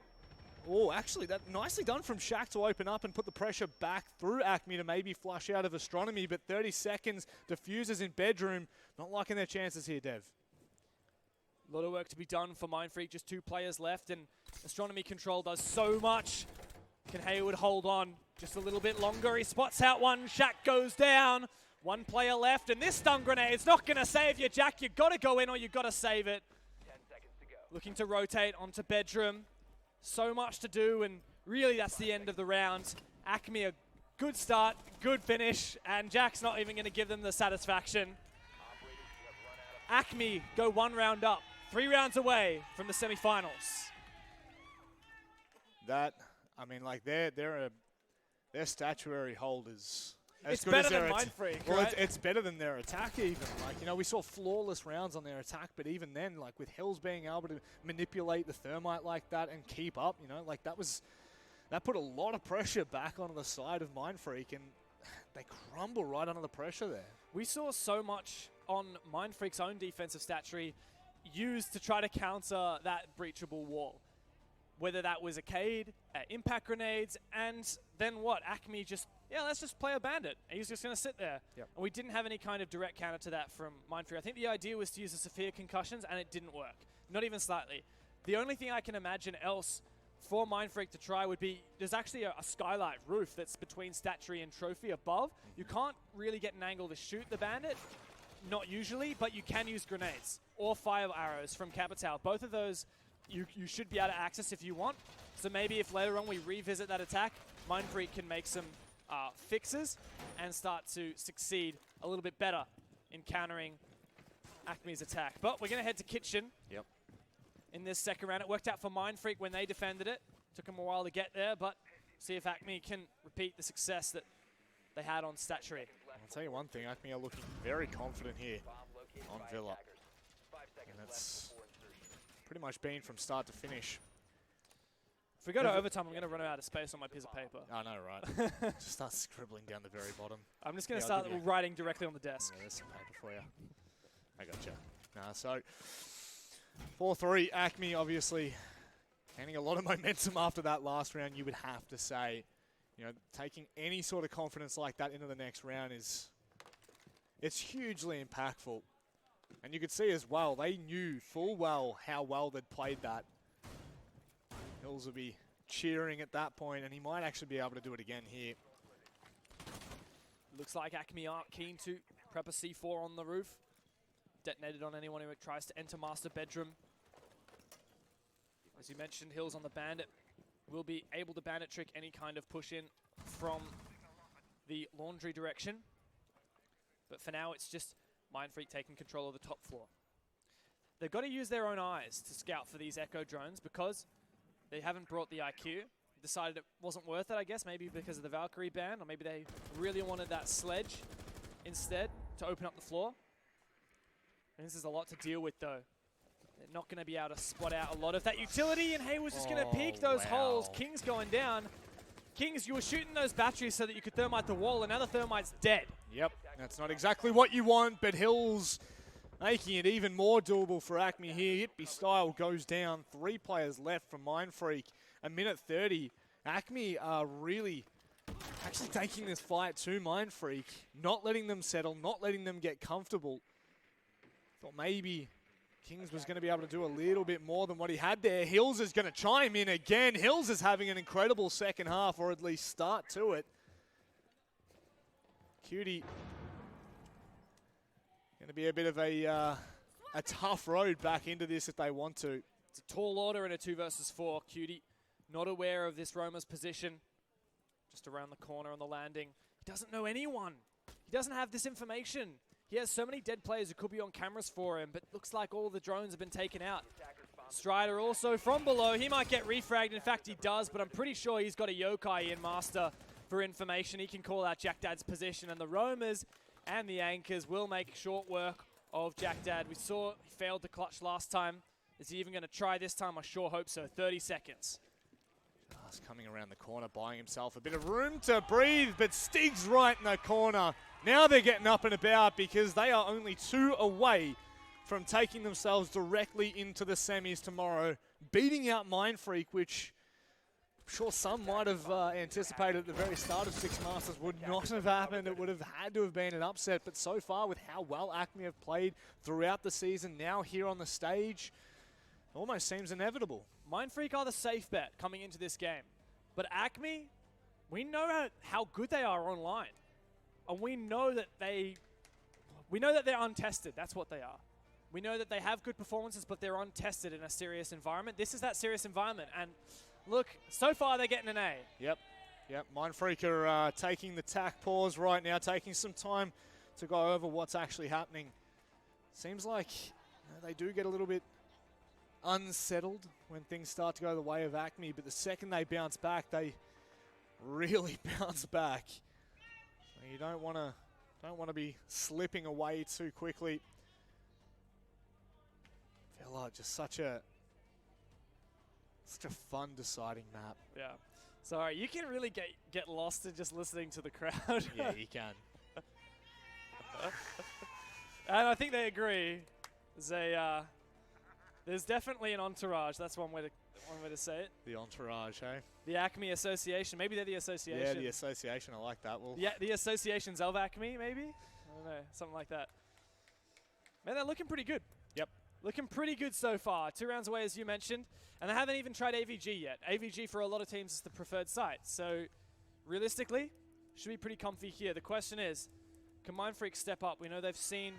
Oh, actually, that nicely done from Shaq to open up and put the pressure back through ACME to maybe flush out of Astronomy, but 30 seconds, diffusers in bedroom. Not liking their chances here, Dev. A lot of work to be done for Mindfreak, just 2 players left, and Astronomy control does so much. Can Haywood hold on just a little bit longer? He spots out one, Shaq goes down. 1 player left, and this stun grenade's not going to save you, Jack. You've got to go in or you've got to save it. 10 seconds to go. Looking to rotate onto bedroom. So much to do, and really that's the end of the round. ACME a good start, good finish, and Jack's not even going to give them the satisfaction. ACME go 1 round up, 3 rounds away from the semifinals. That, I mean, like their statuary hold is It's good as better than their Mindfreak, well, right? it's better than their attack even. Like, you know, we saw flawless rounds on their attack, but even then, like, with Hills being able to manipulate the Thermite like that and keep up, you know, like, that put a lot of pressure back onto the side of Mindfreak, and they crumble right under the pressure there. We saw so much on Mindfreak's own defensive stat tree used to try to counter that breachable wall. Whether that was Arcade, impact grenades, and then what? ACME just, yeah, let's just play a bandit. And he's just going to sit there. Yep. And we didn't have any kind of direct counter to that from Mindfreak. I think the idea was to use the Sophia concussions, and it didn't work. Not even slightly. The only thing I can imagine else for Mindfreak to try would be, there's actually a skylight roof that's between stat tree and trophy above. You can't really get an angle to shoot the bandit, not usually, but you can use grenades or fire arrows from Capital. Both of those you should be able to access if you want. So maybe if later on we revisit that attack, Mindfreak can make some fixes and start to succeed a little bit better in countering ACME's attack. But we're going to head to Kitchen. Yep. In this second round. It worked out for Mindfreak when they defended it. Took them a while to get there, but see if ACME can repeat the success that they had on stat tree. I'll tell you one thing, ACME are looking very confident here on Villa. And that's pretty much been from start to finish. If we go to overtime, I'm going to run out of space on my piece of paper. I know, right? Just start scribbling down the very bottom. I'm just going to Yeah, I'll start give you- writing directly on the desk. Yeah, there's some paper for you. I gotcha. So 4-3, ACME obviously gaining a lot of momentum after that last round, you would have to say. You know, taking any sort of confidence like that into the next round it's hugely impactful. And you could see as well, they knew full well how well they'd played that. Hills will be cheering at that point, and he might actually be able to do it again here. Looks like ACME aren't keen to prep a C4 on the roof. Detonated on anyone who tries to enter master bedroom. As you mentioned, Hills on the bandit will be able to bandit trick any kind of push in from the laundry direction. But for now, it's just Mindfreak taking control of the top floor. They've got to use their own eyes to scout for these Echo drones because they haven't brought the IQ. Decided it wasn't worth it, I guess, maybe because of the Valkyrie ban, or maybe they really wanted that sledge instead to open up the floor. And this is a lot to deal with, though. They're not going to be able to spot out a lot of that utility, and Haywood's just going to peek those holes. King's going down. Kings, you were shooting those batteries so that you could thermite the wall, and now the thermite's dead. Yep, that's not exactly what you want, but Hills making it even more doable for ACME here. Hippie style goes down. 3 players left from Mindfreak. A minute 30. ACME are really actually taking this fight to Mindfreak, not letting them settle, not letting them get comfortable. Thought maybe Kings was going to be able to do a little bit more than what he had there. Hills is going to chime in again. Hills is having an incredible second half, or at least start to it. Cutie going to be a bit of a tough road back into this if they want to. It's a tall order in a 2 versus 4. Cutie not aware of this Roma's position. Just around the corner on the landing. He doesn't know anyone. He doesn't have this information. He has so many dead players who could be on cameras for him, but looks like all the drones have been taken out. Strider also from below. He might get refragged. In fact, he does, but I'm pretty sure he's got a yokai in master for information. He can call out Jack Dad's position, and the Roamers and the Anchors will make short work of Jack Dad. We saw he failed to clutch last time. Is he even going to try this time? I sure hope so. 30 seconds. Just coming around the corner, buying himself a bit of room to breathe, but Stig's right in the corner. Now they're getting up and about because they are only 2 away from taking themselves directly into the semis tomorrow, beating out Mindfreak, which I'm sure some might have anticipated at the very start of Six Masters would not have happened. It would have had to have been an upset, but so far with how well ACME have played throughout the season, now here on the stage, almost seems inevitable. Mindfreak are the safe bet coming into this game. But ACME, we know how good they are online. And we know that they're untested. That's what they are. We know that they have good performances, but they're untested in a serious environment. This is that serious environment. And look, so far they're getting an A. Yep. Mindfreak are taking the tack pause right now, taking some time to go over what's actually happening. Seems like they do get a little bit unsettled when things start to go the way of ACME, but the second they bounce back, they really bounce back. So you don't want to be slipping away too quickly. Villa, just such a fun deciding map. Yeah. Sorry, you can really get lost in just listening to the crowd. Yeah, you can. And I think they agree. There's definitely an entourage. That's one way to say it. The entourage, hey? The ACME Association. Maybe they're the association. Yeah, the association. I like that. Well, yeah, the associations of ACME, maybe? I don't know. Something like that. Man, they're looking pretty good. Yep. Looking pretty good so far. 2 rounds away, as you mentioned. And they haven't even tried AVG yet. AVG, for a lot of teams, is the preferred site. So, realistically, should be pretty comfy here. The question is, can Mindfreak step up? We know they've seen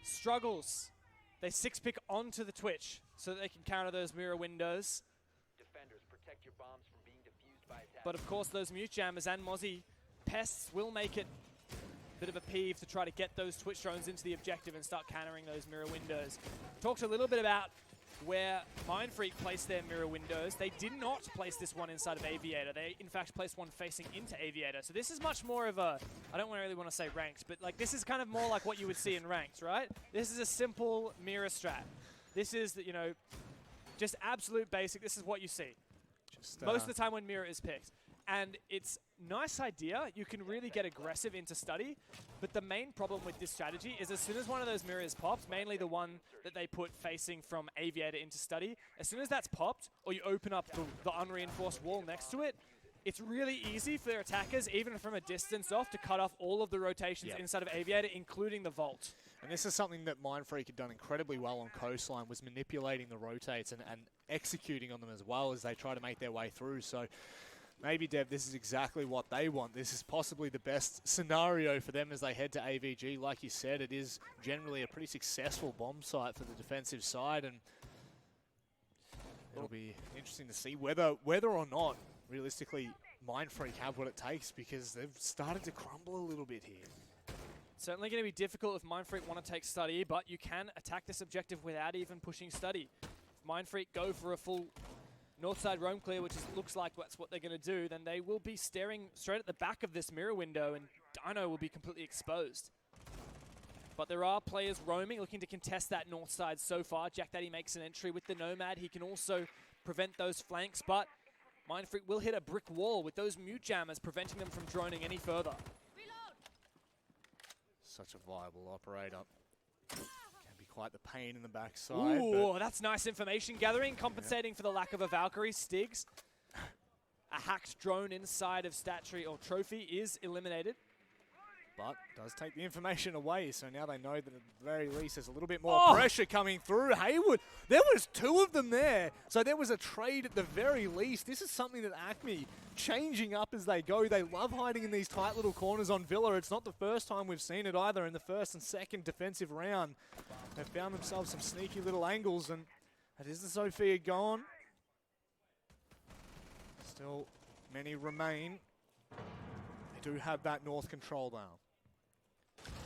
struggles. They 6-pick onto the Twitch so that they can counter those mirror windows. Defenders, protect your bombs from being defused by attackers. But of course, those mute jammers and Mozzie pests will make it a bit of a peeve to try to get those Twitch drones into the objective and start countering those mirror windows. Talked a little bit about where Mindfreak placed their mirror windows. They did not place this one inside of Aviator. They, in fact, placed one facing into Aviator. So this is much more of a, I don't really want to say ranked, but like this is kind of more like what you would see in ranked, right? This is a simple mirror strat. This is, you know, just absolute basic. This is what you see. just Most of the time when mirror is picked. And it's nice idea. You can really get aggressive into study. But the main problem with this strategy is as soon as one of those mirrors pops, mainly the one that they put facing from Aviator into study, as soon as that's popped, or you open up the unreinforced wall next to it, it's really easy for their attackers, even from a distance off, to cut off all of the rotations inside of Aviator, including the vault. And this is something that Mindfreak had done incredibly well on Coastline, was manipulating the rotates and executing on them as well as they try to make their way through. So maybe, Dev, this is exactly what they want. This is possibly the best scenario for them as they head to AVG. Like you said, it is generally a pretty successful bomb site for the defensive side, and it'll be interesting to see whether or not, realistically, Mindfreak have what it takes, because they've started to crumble a little bit here. Certainly going to be difficult if Mindfreak want to take study, but you can attack this objective without even pushing study. If Mindfreak go for a full north side roam clear, which looks like that's what they're going to do, then they will be staring straight at the back of this mirror window, and Dino will be completely exposed. But there are players roaming, looking to contest that north side so far. Jack Daddy makes an entry with the Nomad. He can also prevent those flanks, but Mindfreak will hit a brick wall with those mute jammers, preventing them from droning any further. Such a viable operator. Can be quite the pain in the backside. Ooh, that's nice information gathering, compensating for the lack of a Valkyrie. Stigs, a hacked drone inside of Stat Tree or Trophy, is eliminated. But does take the information away, so now they know that at the very least there's a little bit more pressure coming through. Haywood, there was 2 of them there, so there was a trade at the very least. This is something that ACME changing up as they go. They love hiding in these tight little corners on Villa. It's not the first time we've seen it either in the first and second defensive round. They've found themselves some sneaky little angles, and that is the Sophia gone. Still many remain. They do have that north control now.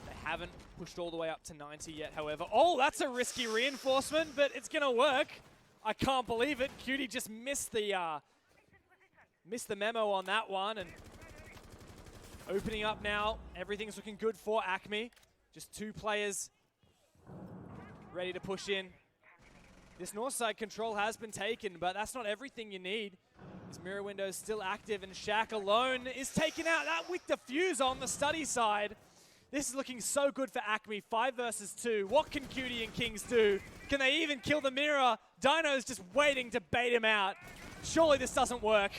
They haven't pushed all the way up to 90 yet, however. Oh, that's a risky reinforcement, but it's going to work. I can't believe it. Cutie just missed the memo on that one. And opening up now, everything's looking good for ACME. Just 2 players ready to push in. This north side control has been taken, but that's not everything you need. This mirror window is still active, and Shaq alone is taken out. That with the fuse on the study side. This is looking so good for ACME. 5 versus 2. What can Cutie and Kings do? Can they even kill the mirror? Dino's just waiting to bait him out. Surely this doesn't work.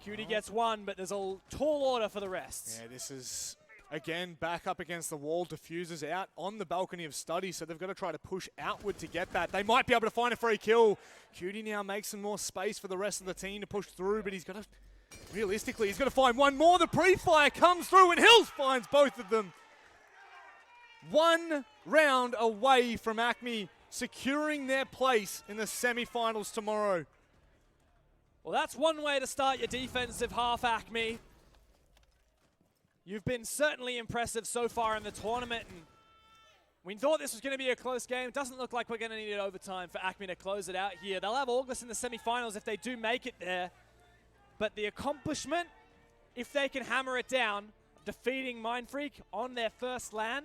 Cutie gets 1, but there's a tall order for the rest. Yeah, this is, again, back up against the wall. Diffuser's out on the balcony of study, so they've got to try to push outward to get that. They might be able to find a free kill. Cutie now makes some more space for the rest of the team to push through, but he's got to, realistically, he's got to find one more. The pre-fire comes through, and Hills finds both of them. 1 round away from ACME securing their place in the semi-finals tomorrow. Well, that's one way to start your defensive half, ACME. You've been certainly impressive so far in the tournament, and we thought this was going to be a close game. It doesn't look like we're going to need it overtime for ACME to close it out here. They'll have August in the semi-finals if they do make it there, but the accomplishment, if they can hammer it down, defeating Mindfreak on their first LAN.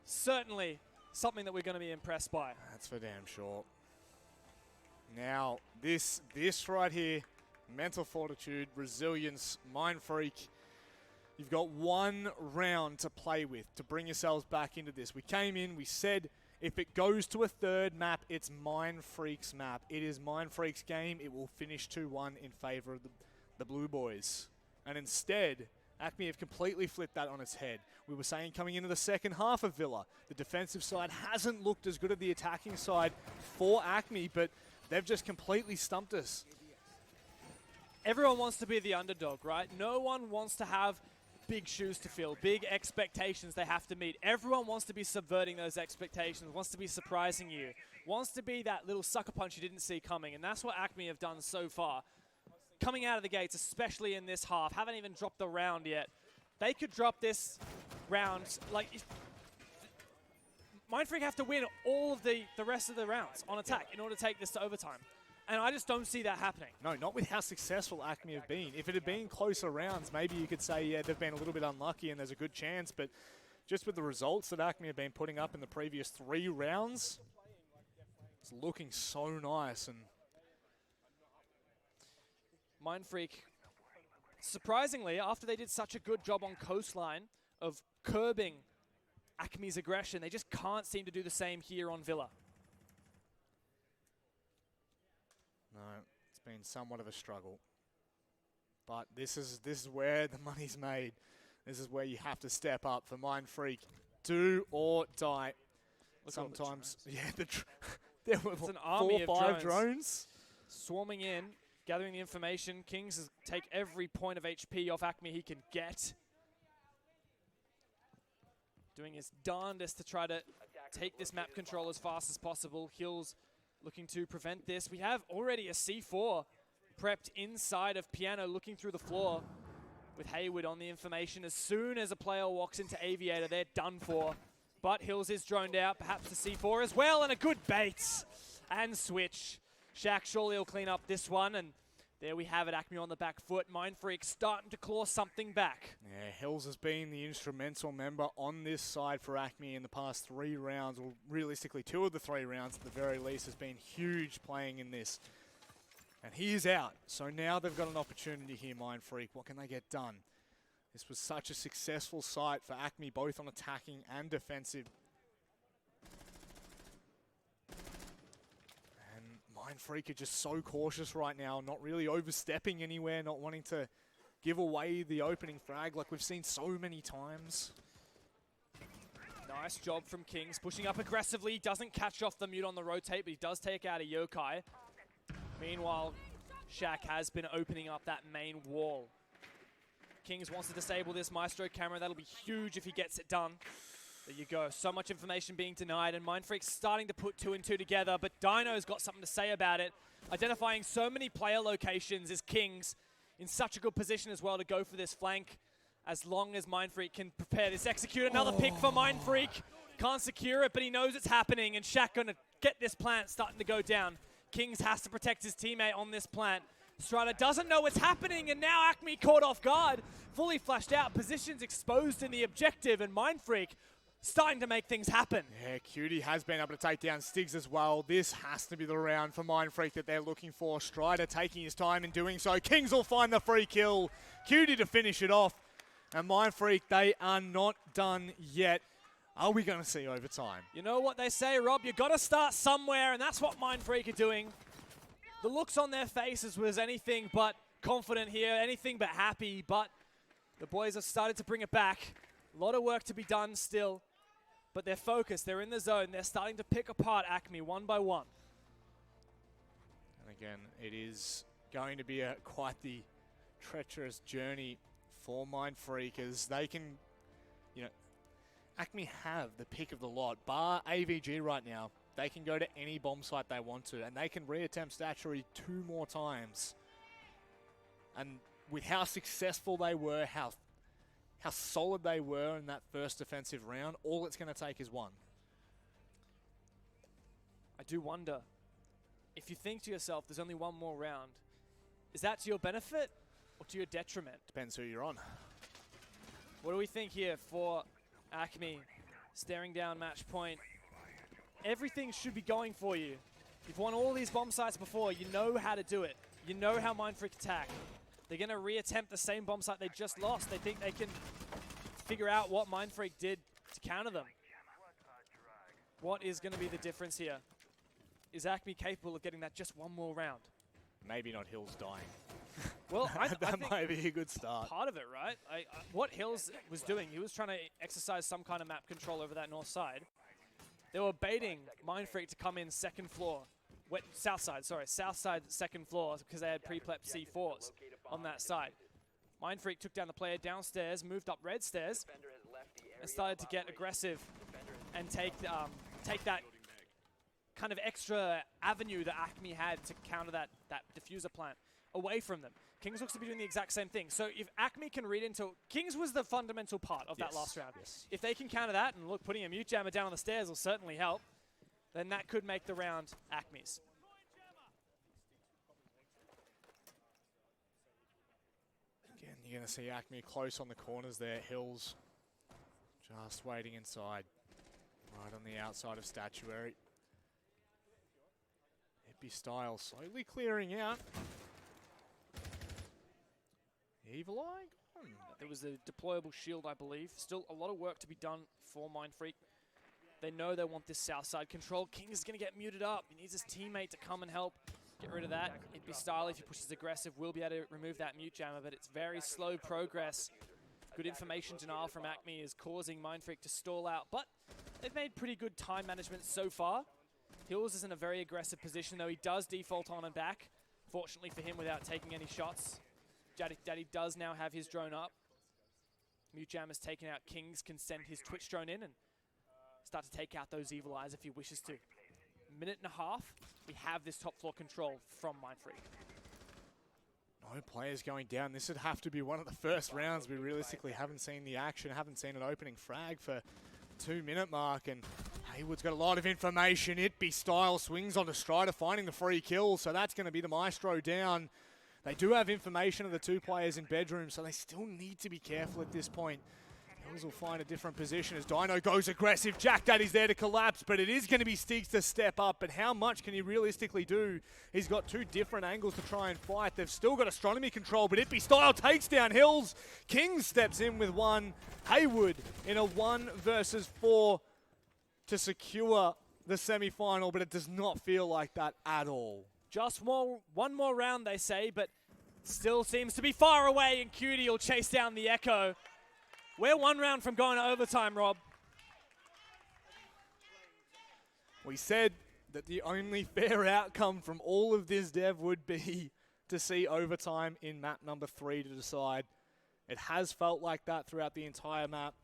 Certainly something that we're going to be impressed by. That's for damn sure. Now, this right here, mental fortitude, resilience, Mindfreak. You've got one round to play with to bring yourselves back into this. We came in, we said if it goes to a third map, it's Mindfreak's map. It is Mindfreak's game. It will finish 2-1 in favor of the Blue Boys. And instead, ACME have completely flipped that on its head. We were saying coming into the second half of Villa, the defensive side hasn't looked as good as the attacking side for ACME, but they've just completely stumped us. Everyone wants to be the underdog, right? No one wants to have big shoes to fill, big expectations they have to meet. Everyone wants to be subverting those expectations, wants to be surprising you, wants to be that little sucker punch you didn't see coming, and that's what ACME have done so far. Coming out of the gates, especially in this half, haven't even dropped the round yet. They could drop this round, like, Mindfreak have to win all of the rest of the rounds on attack in order to take this to overtime. And I just don't see that happening. No, not with how successful ACME have been. If it had been closer rounds, maybe you could say, yeah, they've been a little bit unlucky and there's a good chance, but just with the results that ACME have been putting up in the previous 3 rounds, it's looking so nice. And Mindfreak, surprisingly, after they did such a good job on Coastline of curbing ACME's aggression, they just can't seem to do the same here on Villa. no, it's been somewhat of a struggle. But this is where the money's made. This is where you have to step up for Mindfreak. Do or die. Look at all the Sometimes, drones. yeah, there were It's an 4 army or of 5 drones. Swarming in, gathering the information. Kings is take every point of HP off ACME he can get. Doing his darndest to try to take this map control as fast as possible. Hills looking to prevent this. We have already a C4 prepped inside of Piano, looking through the floor with Hayward on the information. As soon as a player walks into Aviator, they're done for. But Hills is droned out, perhaps the C4 as well, and a good bait and switch. Shaq surely will clean up this one, and there we have it, ACME on the back foot. Mindfreak starting to claw something back. Yeah, Hills has been the instrumental member on this side for ACME in the past 3 rounds, or realistically 2 of the 3 rounds at the very least, has been huge playing in this. And he is out, so now they've got an opportunity here, Mindfreak. What can they get done? This was such a successful site for ACME, both on attacking and defensive. Mindfreak are just so cautious right now, not really overstepping anywhere, not wanting to give away the opening frag like we've seen so many times. Nice job from Kings, pushing up aggressively. He doesn't catch off the mute on the rotate, but he does take out a Yokai. Meanwhile, Shaq has been opening up that main wall. Kings wants to disable this Maestro camera. That'll be huge if he gets it done. There you go. So much information being denied, and Mindfreak's starting to put 2 and 2 together, but Dino's got something to say about it. Identifying so many player locations is Kings in such a good position as well to go for this flank as long as Mindfreak can prepare this. Execute another pick for Mindfreak. Can't secure it, but he knows it's happening, and Shaq gonna get this plant starting to go down. Kings has to protect his teammate on this plant. Strider doesn't know what's happening, and now ACME caught off guard. Fully flashed out, positions exposed in the objective, and Mindfreak starting to make things happen. Yeah, Cutie has been able to take down Stiggs as well. This has to be the round for Mindfreak that they're looking for. Strider taking his time in doing so. Kings will find the free kill. Cutie to finish it off. And Mindfreak, they are not done yet. Are we going to see overtime? You know what they say, Rob? You got to start somewhere, and that's what Mindfreak are doing. The looks on their faces was anything but confident here, anything but happy, but the boys have started to bring it back. A lot of work to be done still. But they're focused, they're in the zone, they're starting to pick apart ACME one by one. And again, it is going to be quite the treacherous journey for Mindfreak as they can, you know, ACME have the pick of the lot. Bar AVG right now, they can go to any bomb site they want to, and they can reattempt Statuary 2 more times. And with how successful they were, how solid they were in that first defensive round, all it's going to take is 1. I do wonder, if you think to yourself there's only 1 more round, is that to your benefit? or to your detriment? Depends who you're on. What do we think here for ACME? Staring down match point. Everything should be going for you. You've won all these bomb sites before. You know how to do it. You know how Mindfreak attack. They're going to reattempt the same bomb site they just lost. They think they can figure out what Mindfreak did to counter them. What is going to be the difference here? Is ACME capable of getting that just one more round? Maybe not Hills dying. Well, I that think might be a good start. part of it, right? What Hills was doing, he was trying to exercise some kind of map control over that north side. They were baiting Mindfreak to come in second floor. South side second floor, because they had pre-plep C4s on that side. Mindfreak took down the player downstairs, moved up red stairs, and started to get aggressive and take that kind of extra avenue that ACME had to counter that diffuser plant away from them. Kings looks to be doing the exact same thing. So if ACME can read into... Kings was the fundamental part of that last round. Yes. If they can counter that, and look, putting a mute jammer down on the stairs will certainly help, then that could make the round ACME's. Again, you're going to see ACME close on the corners there. Hills just waiting inside. Right on the outside of Statuary. Hippie Style slowly clearing out. Evil Eye gone. There was a deployable shield, I believe. Still a lot of work to be done for Mindfreak. They know they want this south side control. King is going to get muted up. He needs his teammate to come and help get rid of that. Hippie Style, if he pushes aggressive, will be able to remove that mute jammer, but it's very slow progress. Good information denial from ACME is causing Mindfreak to stall out, but they've made pretty good time management so far. Hills is in a very aggressive position, though. He does default on and back, fortunately for him, without taking any shots. Daddy does now have his drone up. Mute Jammer's taken out. Kings can send his Twitch drone in and start to take out those evil eyes if he wishes to. Minute and a half, we have this top floor control from Mindfreak. No players going down. This would have to be one of the first rounds. We realistically haven't seen the action, haven't seen an opening frag for 2-minute mark, and Haywood's got a lot of information. Itby Style swings onto Strider, finding the free kill, so that's going to be the Maestro down. They do have information of the two players in bedroom, so they still need to be careful at this point. Hills will find a different position as Dino goes aggressive. Jack Daddy's there to collapse, but it is going to be Steaks to step up. But how much can he realistically do? He's got two different angles to try and fight. They've still got astronomy control, but Itby Style takes down Hills. King steps in with one. Haywood in a 1 versus 4 to secure the semi-final, but it does not feel like that at all. Just one more round, they say, but still seems to be far away, and Cutie will chase down the Echo. We're one round from going to overtime, Rob. We said that the only fair outcome from all of this, Dev, would be to see overtime in map number 3 to decide. It has felt like that throughout the entire map,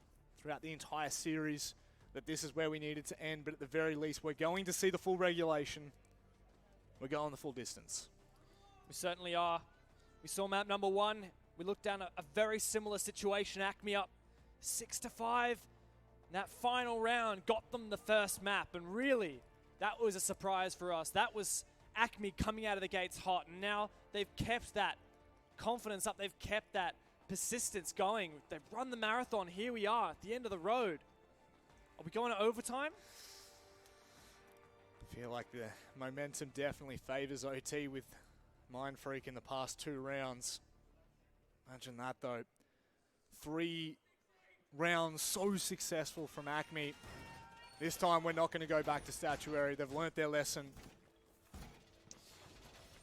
throughout the entire series, that this is where we needed to end, but at the very least, we're going to see the full regulation. We're going the full distance. We certainly are. We saw map number 1. We looked down a very similar situation. ACME up 6-5. That final round got them the first map, and really, that was a surprise for us. That was ACME coming out of the gates hot, and now they've kept that confidence up. They've kept that persistence going. They've run the marathon. Here we are at the end of the road. Are we going to overtime? I feel like the momentum definitely favors OT with Mindfreak in the past 2 rounds. Imagine that, though. 3 rounds so successful from ACME. This time we're not going to go back to Statuary. They've learnt their lesson.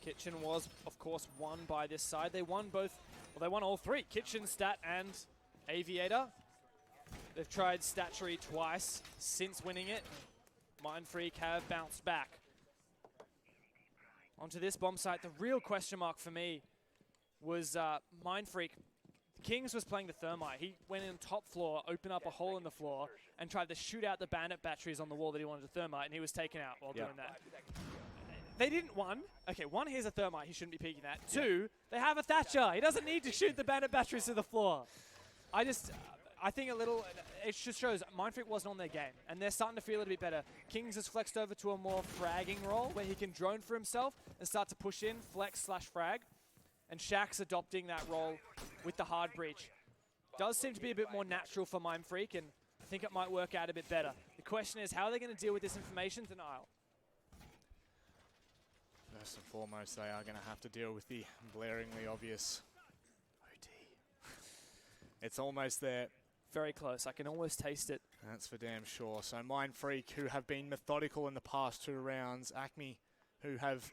Kitchen was, of course, won by this side. They won both, well, they won all 3. Kitchen, Stat, and Aviator. They've tried Statuary twice since winning it. Mindfreak have bounced back. Onto this bomb site, the real question mark for me was Mindfreak. Kings was playing the Thermite. He went in top floor, opened up a hole in the floor, and tried to shoot out the bandit batteries on the wall that he wanted to Thermite, and he was taken out while doing that. They didn't, one, here's a Thermite he shouldn't be peeking at. 2, they have a Thatcher. He doesn't need to shoot the bandit batteries to the floor. I think it just shows Mindfreak wasn't on their game, and they're starting to feel a little bit better. Kings has flexed over to a more fragging role where he can drone for himself and start to push in, flex/frag. and Shaq's adopting that role with the hard breach. Does seem to be a bit more natural for Mindfreak, and I think it might work out a bit better. The question is, how are they going to deal with this information denial? First and foremost, they are going to have to deal with the blaringly obvious OT. It's almost there. Very close. I can almost taste it. That's for damn sure. So Mindfreak, who have been methodical in the past 2 rounds. ACME, who have,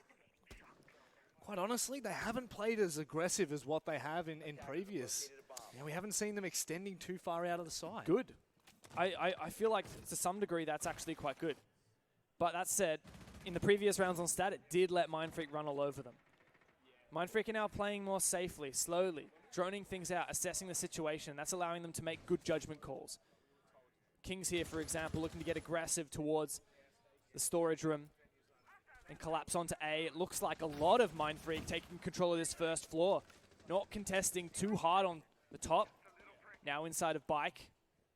quite honestly, they haven't played as aggressive as what they have in previous. You know, we haven't seen them extending too far out of the side. Good. I feel like to some degree that's actually quite good. But that said, in the previous rounds on stat, it did let Mindfreak run all over them. Mindfreak are now playing more safely, slowly, droning things out, assessing the situation. That's allowing them to make good judgment calls. Kings here, for example, looking to get aggressive towards the storage room and collapse onto A. It looks like a lot of Mindfreak taking control of this first floor. Not contesting too hard on the top. Now inside of Bike.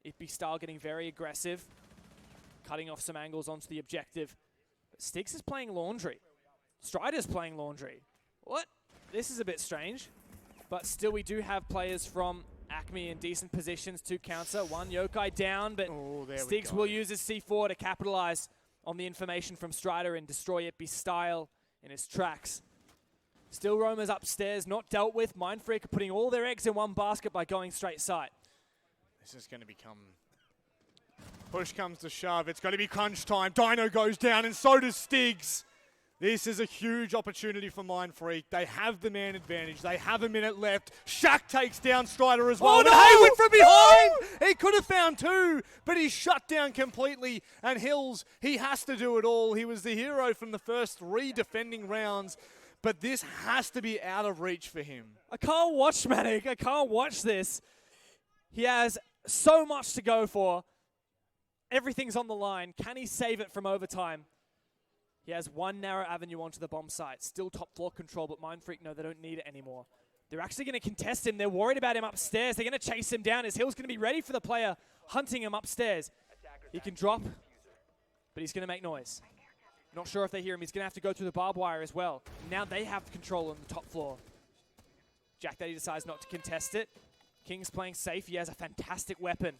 Ippy style getting very aggressive. Cutting off some angles onto the objective. But Styx is playing laundry. Strider's playing laundry. What? This is a bit strange. But still, we do have players from ACME in decent positions to counter. One Yokai down, but Styx will use his C4 to capitalize on the information from Strider and destroy Ippy's style in his tracks. Still roamers upstairs, not dealt with. Mindfreak are putting all their eggs in one basket by going straight side. This is going to become... Push comes to shove. It's going to be crunch time. Dino goes down, and so does Styx. This is a huge opportunity for Mindfreak. They have the man advantage. They have a minute left. Shaq takes down Strider as well. Oh, no! Hayward from behind! He could have found 2, but he's shut down completely. And Hills, he has to do it all. He was the hero from the first 3 defending rounds. But this has to be out of reach for him. I can't watch Manic. I can't watch this. He has so much to go for. Everything's on the line. Can he save it from overtime? He has one narrow avenue onto the bomb site. Still top floor control, but Mindfreak know they don't need it anymore. They're actually going to contest him. They're worried about him upstairs. They're going to chase him down. His Hill's going to be ready for the player hunting him upstairs. He can drop, but he's going to make noise. Not sure if they hear him. He's going to have to go through the barbed wire as well. Now they have control on the top floor. Jack Daddy decides not to contest it. King's playing safe. He has a fantastic weapon.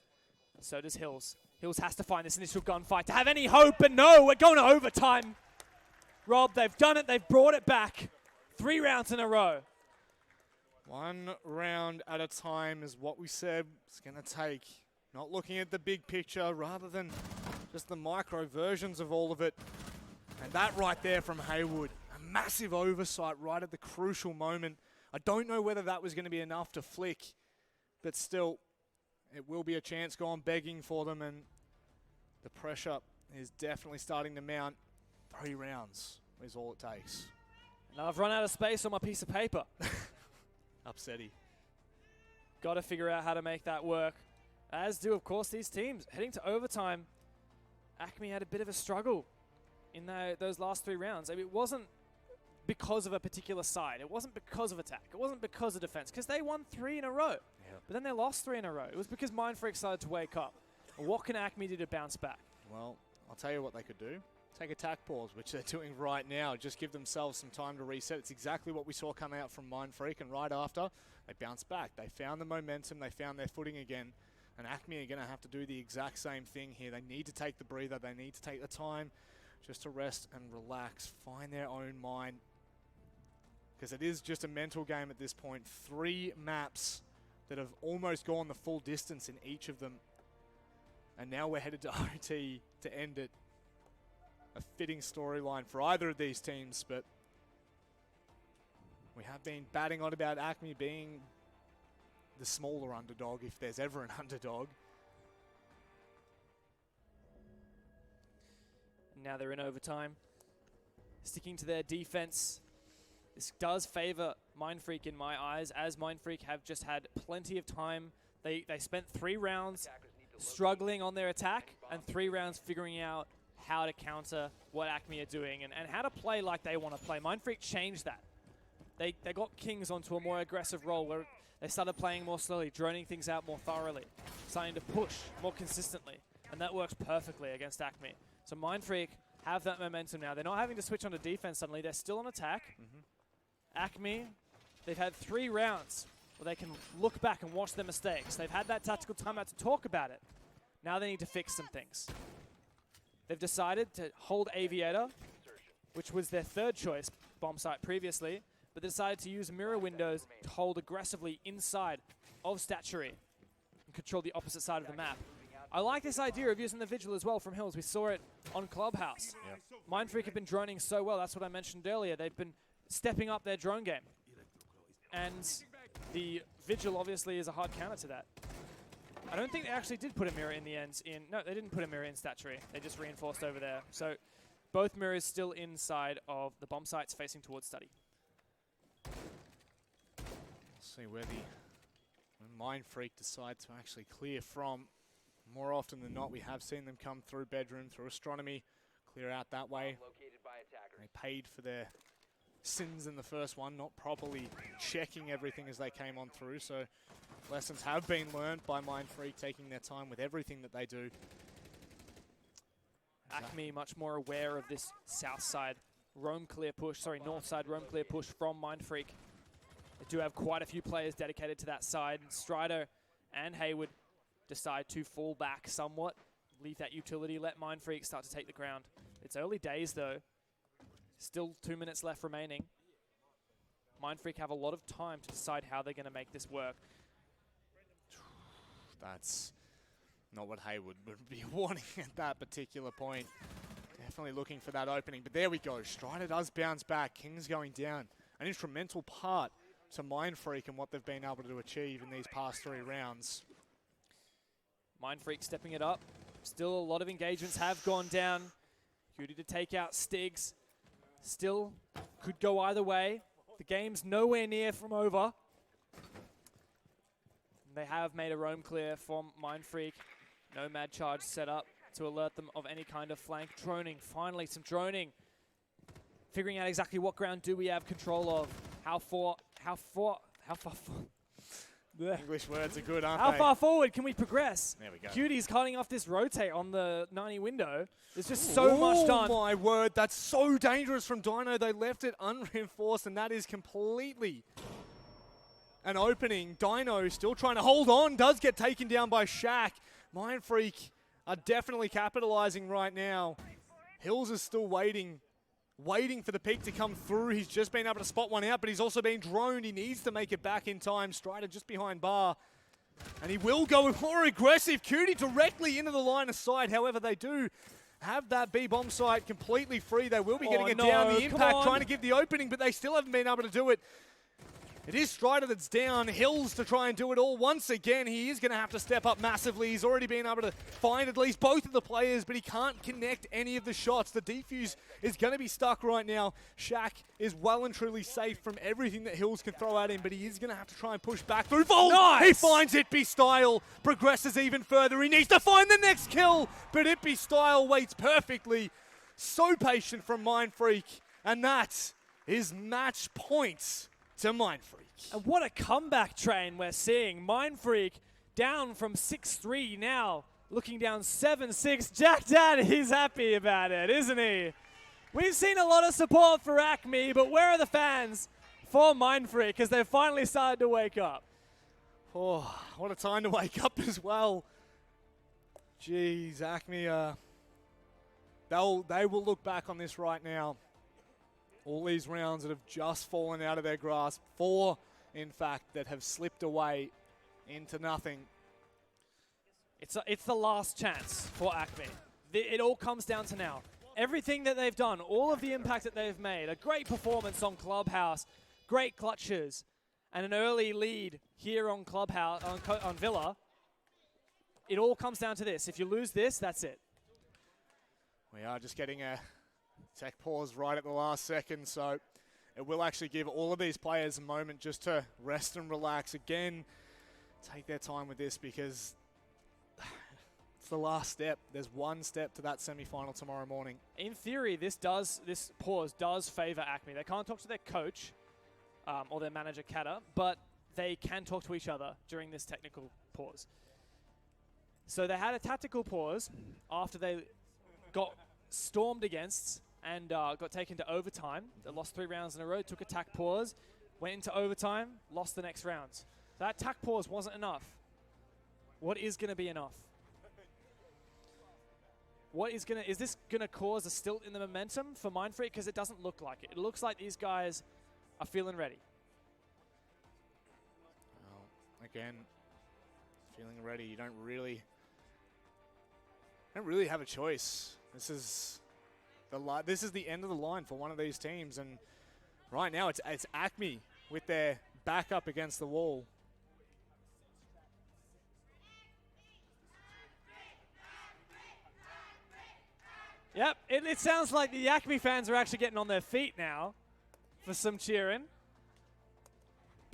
So does Hills. Hills has to find this initial gunfight to have any hope, but no, we're going to overtime. Rob, they've done it. They've brought it back. 3 rounds in a row. 1 round at a time is what we said it's going to take. Not looking at the big picture, rather than just the micro versions of all of it. And that right there from Haywood, a massive oversight right at the crucial moment. I don't know whether that was going to be enough to flick, but still, it will be a chance gone begging for them, and the pressure is definitely starting to mount. 3 rounds is all it takes. Now I've run out of space on my piece of paper. Upsetty. Got to figure out how to make that work. As do, of course, these teams. Heading to overtime, ACME had a bit of a struggle in those last 3 rounds. I mean, it wasn't because of a particular side. It wasn't because of attack. It wasn't because of defense, because they won 3 in a row. Yep. But then they lost 3 in a row. It was because Mindfreak started to wake up. And what can ACME do to bounce back? Well, I'll tell you what they could do. Take attack pause, which they're doing right now. Just give themselves some time to reset. It's exactly what we saw come out from Mindfreak, and right after, they bounced back. They found the momentum. They found their footing again. And ACME are going to have to do the exact same thing here. They need to take the breather. They need to take the time just to rest and relax, find their own mind. Because it is just a mental game at this point. 3 maps that have almost gone the full distance in each of them. And now we're headed to OT to end it. A fitting storyline for either of these teams, but we have been batting on about ACME being the smaller underdog, if there's ever an underdog. Now they're in overtime. Sticking to their defense. This does favor Mindfreak in my eyes, as Mindfreak have just had plenty of time. They spent 3 rounds struggling on their attack and 3 rounds figuring out how to counter what ACME are doing and how to play like they want to play. Mindfreak changed that. They got Kings onto a more aggressive role where they started playing more slowly, droning things out more thoroughly, starting to push more consistently, and that works perfectly against ACME. So Mindfreak have that momentum now. They're not having to switch on to defense suddenly. They're still on attack. ACME they've had 3 rounds where they can look back and watch their mistakes. They've had that tactical timeout to talk about it. Now they need to fix some things. They've decided to hold Aviator, which was their 3rd choice bomb site previously, but they decided to use mirror windows to hold aggressively inside of Statuary and control the opposite side of the map. I like this idea of using the Vigil as well from Hills. We saw it on Clubhouse. Yep. Mindfreak have been droning so well. That's what I mentioned earlier. They've been stepping up their drone game. And the Vigil obviously is a hard counter to that. I don't think they actually did put a mirror in the end. No, they didn't put a mirror in Statuary. They just reinforced over there. So both mirrors still inside of the bomb sites facing towards Study. See where Mindfreak decide to actually clear from. More often than not, we have seen them come through bedroom, through astronomy, clear out that way. Located by attackers. They paid for their sins in the first one, not properly checking everything as they came on through. So lessons have been learned by Mindfreak, taking their time with everything that they do. ACME much more aware of this south side roam clear push, sorry, north side roam clear push from Mindfreak. They do have quite a few players dedicated to that side. Strider and Hayward decide to fall back somewhat, leave that utility, let Mindfreak start to take the ground. It's early days though. Still 2 minutes left remaining. Mindfreak have a lot of time to decide how they're going to make this work. That's not what Hayward would be wanting at that particular point. Definitely looking for that opening, but there we go. Strider does bounce back. King's going down. An instrumental part to Mindfreak and what they've been able to achieve in these past 3 rounds. Mindfreak stepping it up. Still a lot of engagements have gone down. Cutie to take out Stigs. Still could go either way. The game's nowhere near from over. They have made a roam clear from Mindfreak. Nomad charge set up to alert them of any kind of flank. Droning, finally some droning. Figuring out exactly what ground do we have control of. How far English words are good, aren't How they? far forward can we progress? There we go. Cutie's cutting off this rotate on the 90 window. There's just so much done. Oh my word, that's so dangerous from Dino. They left it unreinforced, and that is completely an opening. Dino still trying to hold on, does get taken down by Shaq. Mindfreak are definitely capitalizing right now. Hills is still waiting for the peak to come through. He's just been able to spot one out, but he's also been droned. He needs to make it back in time. Strider just behind bar. And he will go more aggressive. Cutie directly into the line of sight. However, they do have that B bomb site completely free. They will be getting it down. The impact trying to give the opening, but they still haven't been able to do it. It is Strider that's down. Hills to try and do it all once again. He is going to have to step up massively. He's already been able to find at least both of the players, but he can't connect any of the shots. The defuse is going to be stuck right now. Shaq is well and truly safe from everything that Hills can throw at him, but he is going to have to try and push back through. Volt! Nice! He finds Itby Style, progresses even further. He needs to find the next kill, but Itby Style waits perfectly. So patient from Mindfreak, and that is match points to Mindfreak. And what a comeback train we're seeing. Mindfreak down from 6-3 now, looking down 7-6. Jack Dad, he's happy about it, isn't he? We've seen a lot of support for ACME, but where are the fans for Mindfreak as they've finally started to wake up? Oh, what a time to wake up as well. Jeez, ACME, they will look back on this right now. All these rounds that have just fallen out of their grasp. 4, in fact, that have slipped away into nothing. It's the last chance for ACME. It all comes down to now. Everything that they've done, all of the impact that they've made, a great performance on Clubhouse, great clutches, and an early lead here on Clubhouse, on Villa. It all comes down to this. If you lose this, that's it. We are just getting a tech pause right at the last second, so it will actually give all of these players a moment just to rest and relax. Again, take their time with this because it's the last step. There's one step to that semi-final tomorrow morning. In theory, this pause does favor ACME. They can't talk to their coach or their manager, Kata, but they can talk to each other during this technical pause. So they had a tactical pause after they got stormed against and got taken to overtime. They lost 3 rounds in a row, took a tac pause. went into overtime, lost the next round. That attack pause wasn't enough. What is going to be enough? Is this going to cause a stilt in the momentum for Mindfreak? Because it doesn't look like it. It looks like these guys are feeling ready. Well, again, feeling ready. You don't really have a choice. This is the end of the line for one of these teams, and right now it's ACME with their back up against the wall. Yep, it sounds like the ACME fans are actually getting on their feet now for some cheering.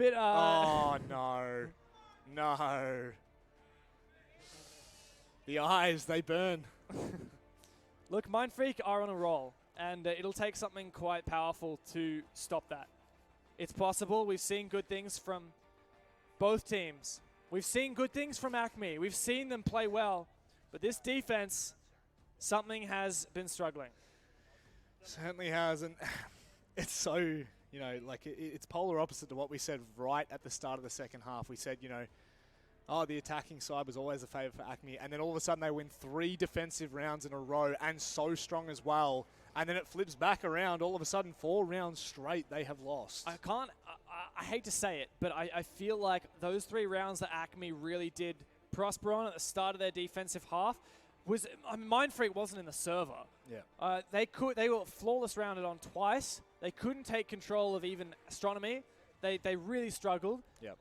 Oh, no. No. The eyes, they burn. Look, Mindfreak are on a roll, and it'll take something quite powerful to stop that. It's possible. We've seen good things from both teams. We've seen good things from ACME. We've seen them play well, but this defense, something has been struggling. Certainly has, and it's so, you know, like it's polar opposite to what we said right at the start of the second half. We said, you know, oh, the attacking side was always a favour for ACME, and then all of a sudden they win 3 defensive rounds in a row, and so strong as well, and then it flips back around. All of a sudden, 4 rounds straight they have lost. I hate to say it, but I feel like those 3 rounds that ACME really did prosper on at the start of their defensive half was, Mindfreak wasn't in the server. Yeah. They were flawless rounded on twice. They couldn't take control of even astronomy. They really struggled. Yep.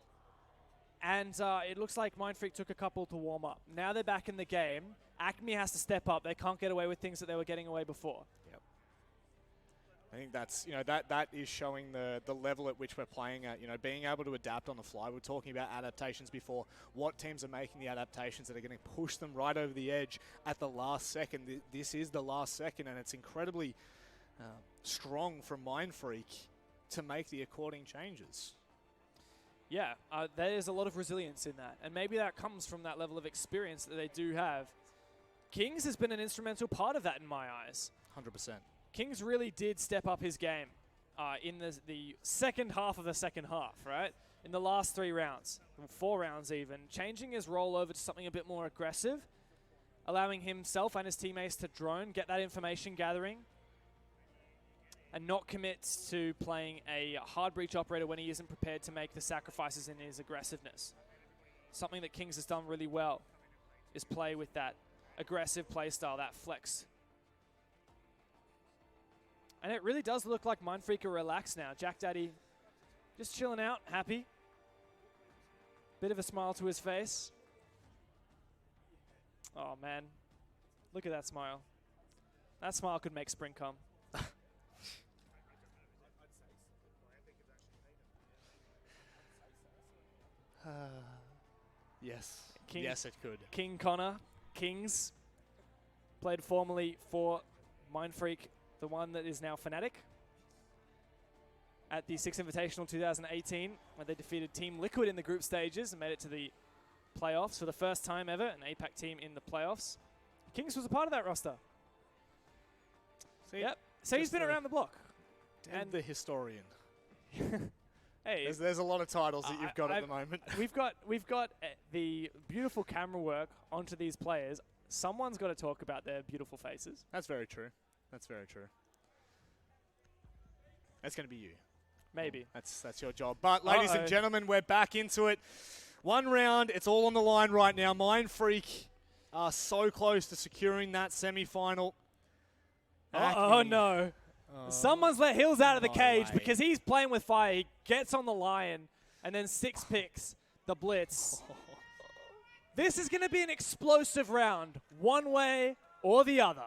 And it looks like Mindfreak took a couple to warm up. Now they're back in the game. ACME has to step up. They can't get away with things that they were getting away before. Yep. I think that's, you know, that is showing the level at which we're playing at, you know, being able to adapt on the fly. We're talking about adaptations before. What teams are making the adaptations that are going to push them right over the edge at the last second? This is the last second, and it's incredibly strong from Mindfreak to make the according changes. Yeah, there's a lot of resilience in that. And maybe that comes from that level of experience that they do have. Kings has been an instrumental part of that in my eyes. 100%. Kings really did step up his game in the second half of the second half, right? In the last 3 rounds, 4 rounds even, changing his role over to something a bit more aggressive, allowing himself and his teammates to drone, get that information gathering, and not commit to playing a hard breach operator when he isn't prepared to make the sacrifices in his aggressiveness. Something that Kings has done really well is play with that aggressive play style, that flex. And it really does look like Mindfreak are relaxed now. Jack Daddy just chilling out, happy. Bit of a smile to his face. Oh man, look at that smile. That smile could make spring come. Yes. Yes, it could. King Connor, Kings, played formerly for Mindfreak, the one that is now Fnatic, at the Six Invitational 2018, where they defeated Team Liquid in the group stages and made it to the playoffs for the first time ever, an APAC team in the playoffs. Kings was a part of that roster. See, yep. So he's been around the block. And the historian. Hey, there's a lot of titles that you've got at the moment. We've got the beautiful camera work onto these players. Someone's got to talk about their beautiful faces. That's very true. That's very true. That's going to be you. Maybe. That's your job. But ladies and gentlemen, we're back into it. 1 round. It's all on the line right now. Mindfreak are so close to securing that semi-final. Oh no. Someone's let Hills out of the cage because he's playing with fire. He gets on the Lion and then 6 picks the Blitz. This is going to be an explosive round, one way or the other.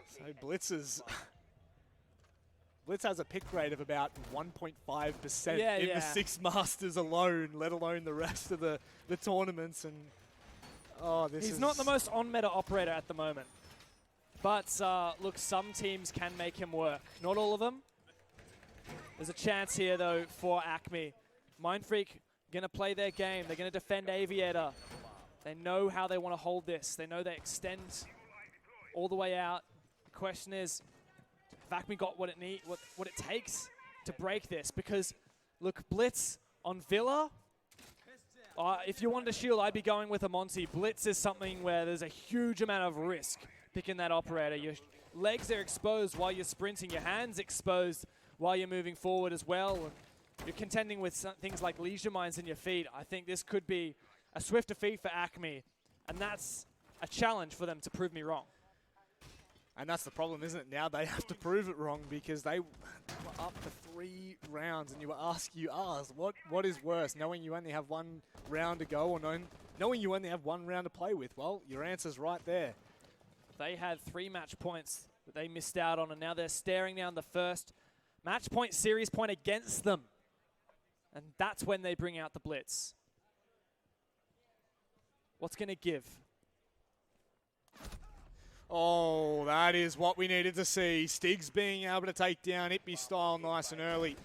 So Blitz has a pick rate of about 1.5% in the 6 Masters alone, let alone the rest of the tournaments. And he's not the most on-meta operator at the moment. But, look, some teams can make him work. Not all of them. There's a chance here, though, for ACME. Mindfreak going to play their game. They're going to defend Aviator. They know how they want to hold this. They know they extend all the way out. The question is, have ACME got what it takes to break this because, look, Blitz on Villa, if you wanted a shield, I'd be going with a Monty. Blitz is something where there's a huge amount of risk picking that operator. Your legs are exposed while you're sprinting, your hands exposed while you're moving forward as well. And you're contending with things like leisure mines in your feet. I think this could be a swift defeat for ACME, and that's a challenge for them to prove me wrong. And that's the problem, isn't it? Now they have to prove it wrong because they were up for 3 rounds, and you asked, what is worse, knowing you only have 1 round to go, or knowing you only have 1 round to play with? Well, your answer's right there. They had 3 match points that they missed out on, and now they're staring down the first match point, series point against them. And that's when they bring out the Blitz. What's going to give? Oh, that is what we needed to see. Stiggs being able to take down Itby style nice and early.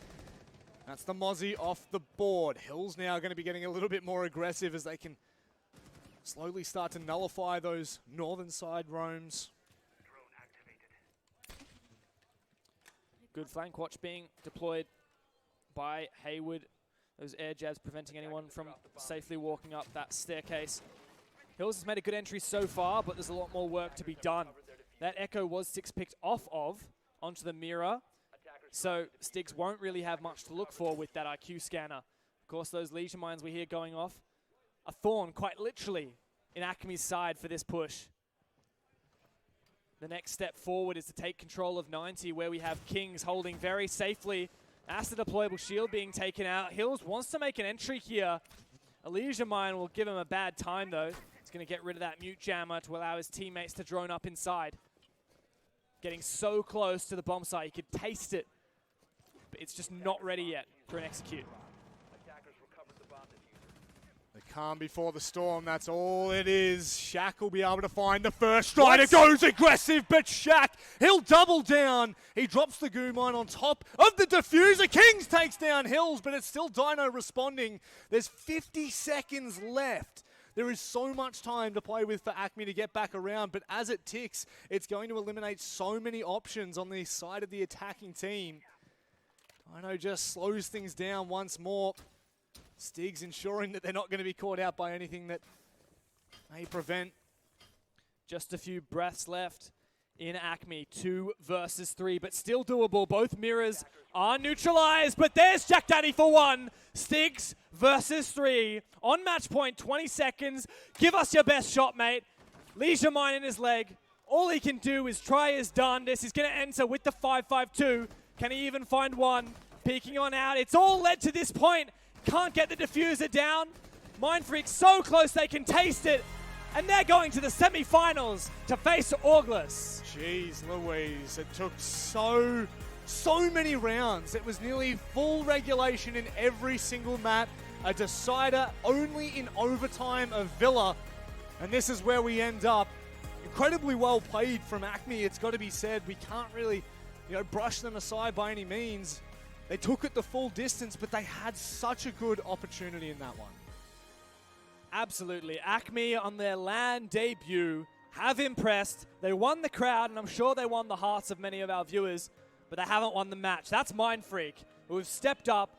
That's the Mozzie off the board. Hill's now going to be getting a little bit more aggressive as they can slowly start to nullify those northern side roams. Good flank watch being deployed by Hayward. Those air jabs preventing anyone from safely walking up that staircase. Hills has made a good entry so far, but there's a lot more work to be done. That Echo was 6 picked off of onto the mirror, so Stiggs won't really have much to look for with that IQ scanner. Of course, those leisure mines we hear going off, a thorn, quite literally, in ACME's side for this push. The next step forward is to take control of 90, where we have Kings holding very safely. As the deployable shield being taken out, Hills wants to make an entry here. A leisure mine will give him a bad time, though. He's going to get rid of that mute jammer to allow his teammates to drone up inside. Getting so close to the bomb site, he could taste it. But it's just not ready yet for an execute. The calm before the storm, that's all it is. Shaq will be able to find the first stride. It goes aggressive, but Shaq, he'll double down. He drops the goo mine on top of the diffuser. Kings takes down Hills, but it's still Dino responding. There's 50 seconds left. There is so much time to play with for ACME to get back around, but as it ticks, it's going to eliminate so many options on the side of the attacking team. Dino just slows things down once more. Stiggs ensuring that they're not going to be caught out by anything that may prevent. Just a few breaths left in ACME. 2 versus 3, but still doable. Both mirrors are neutralized, but there's Jack Daddy for 1. Stiggs versus 3. On match point, 20 seconds. Give us your best shot, mate. Leisure mine in his leg. All he can do is try his darndest. He's going to enter with the 5-5-2. Can he even find one? Peeking on out. It's all led to this point. Can't get the diffuser down. Mindfreak so close they can taste it. And they're going to the semi-finals to face Auglis. Jeez Louise, it took so many rounds. It was nearly full regulation in every single map. A decider only in overtime of Villa. And this is where we end up. Incredibly well played from ACME, it's got to be said. We can't really, brush them aside by any means. They took it the full distance, but they had such a good opportunity in that one. Absolutely. ACME on their LAN debut have impressed. They won the crowd, and I'm sure they won the hearts of many of our viewers, but they haven't won the match. That's Mindfreak, who have stepped up,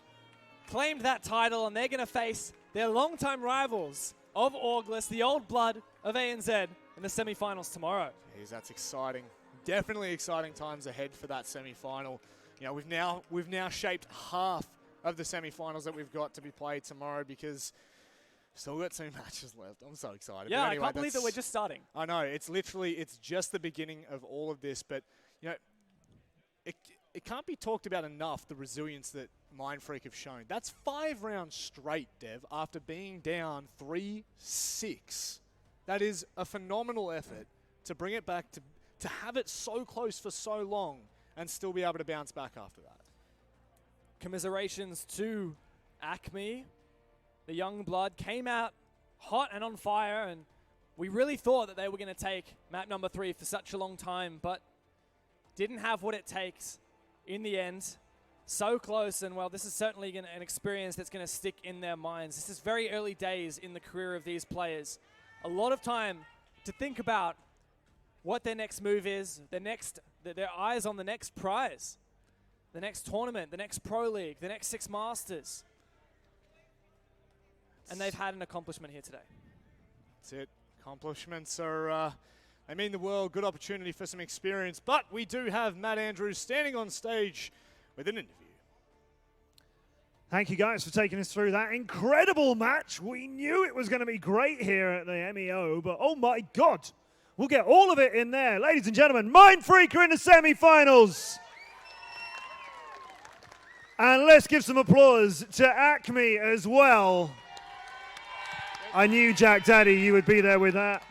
claimed that title, and they're going to face their longtime rivals of Auglis, the old blood of ANZ, in the semifinals tomorrow. Jeez, that's exciting. Definitely exciting times ahead for that semifinal. We've now shaped half of the semifinals that we've got to be played tomorrow because we've still got 2 matches left. I'm so excited. Yeah, anyway, I can't believe that we're just starting. I know, it's just the beginning of all of this, but it can't be talked about enough, the resilience that Mindfreak have shown. That's 5 rounds straight, Dev, after being down 3-6. That is a phenomenal effort to bring it back, to have it so close for so long and still be able to bounce back after that. Commiserations to ACME. The young blood came out hot and on fire, and we really thought that they were going to take map number 3 for such a long time, but didn't have what it takes in the end. So close, and well, this is certainly an experience that's going to stick in their minds. This is very early days in the career of these players. A lot of time to think about what their next move is, their eyes on the next prize. the next tournament, the next Pro League, the next Six Masters. And they've had an accomplishment here today. That's it. Accomplishments are, they mean the world. Good opportunity for some experience. But we do have Matt Andrews standing on stage with an interview. Thank you guys for taking us through that incredible match. We knew it was going to be great here at the MEO, but oh my God, we'll get all of it in there. Ladies and gentlemen, Mindfreak are in the semi-finals. And let's give some applause to ACME as well. I knew, Jack Daddy, you would be there with that.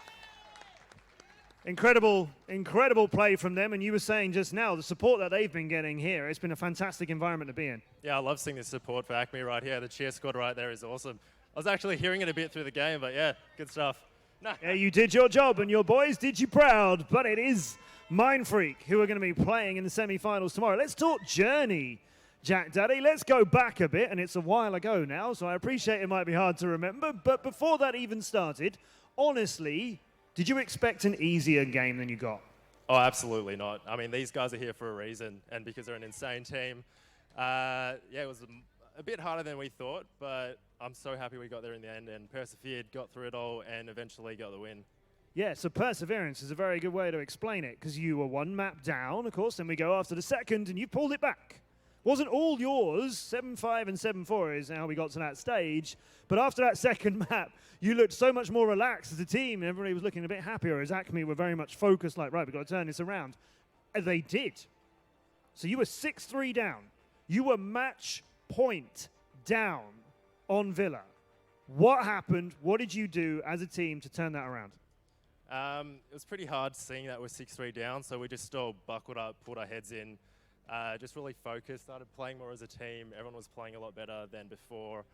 Incredible, incredible play from them. And you were saying just now, the support that they've been getting here, it's been a fantastic environment to be in. Yeah, I love seeing the support for ACME right here. The cheer squad right there is awesome. I was actually hearing it a bit through the game, but yeah, good stuff. Yeah, you did your job, and your boys did you proud. But it is Mindfreak who are going to be playing in the semi-finals tomorrow. Let's talk Journey, Jack Daddy. Let's go back a bit, and it's a while ago now, so I appreciate it might be hard to remember. But before that even started, honestly, did you expect an easier game than you got? Oh, absolutely not. I mean, these guys are here for a reason, and because they're an insane team. Yeah, it was a bit harder than we thought, but I'm so happy we got there in the end and persevered, got through it all, and eventually got the win. Yeah, so perseverance is a very good way to explain it, because you were one map down, of course, then we go after the second, and you pulled it back. Wasn't all yours. 7-5 and 7-4 is how we got to that stage. But after that second map, you looked so much more relaxed as a team. Everybody was looking a bit happier, as ACME were very much focused, like, right, we've got to turn this around. And they did. So you were 6-3 down. You were match point down on Villa. What happened? What did you do as a team to turn that around? It was pretty hard seeing that we're 6-3 down, so we just all buckled up, pulled our heads in, just really focused, started playing more as a team. Everyone was playing a lot better than before.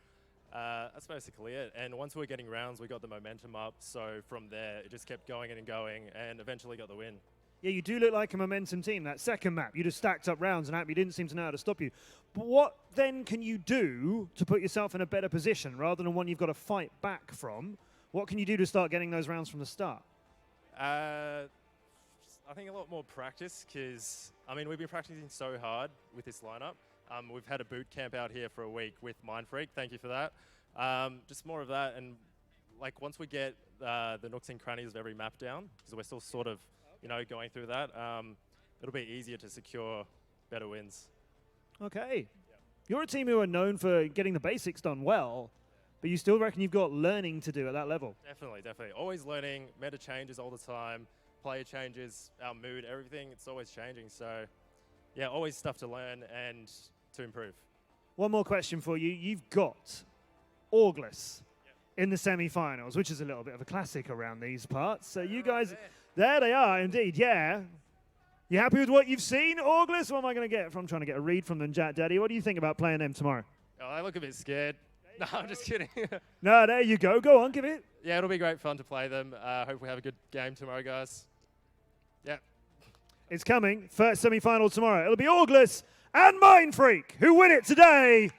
That's basically it. And once we were getting rounds, we got the momentum up. So from there, it just kept going and going, and eventually got the win. Yeah, you do look like a momentum team. That second map, you just stacked up rounds, and ACME didn't seem to know how to stop you. But what then can you do to put yourself in a better position, rather than one you've got to fight back from? What can you do to start getting those rounds from the start? I think a lot more practice, because, I mean, we've been practicing so hard with this lineup. We've had a boot camp out here for a week with Mindfreak. Thank you for that. Just more of that, and like once we get the nooks and crannies of every map down, because we're still sort of, you know, going through that, it'll be easier to secure better wins. Okay. Yeah. You're a team who are known for getting the basics done well, but you still reckon you've got learning to do at that level? Definitely, definitely. Always learning. Meta changes all the time. Player changes, our mood, everything. It's always changing. So, yeah, always stuff to learn and to improve. One more question for you. You've got Auglis in the semi-finals, which is a little bit of a classic around these parts. So you guys, there they are indeed, yeah. You happy with what you've seen, Auglis? What am I going to get from trying to get a read from them, Jack Daddy? What do you think about playing them tomorrow? Oh, I look a bit scared. No, I'm just kidding. No, there you go. Go on, give it. Yeah, it'll be great fun to play them. Hope we have a good game tomorrow, guys. Yeah. It's coming. First semi-final tomorrow. It'll be Auglis and Mindfreak who win it today.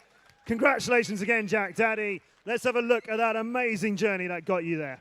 Congratulations again, Jack Daddy. Let's have a look at that amazing journey that got you there.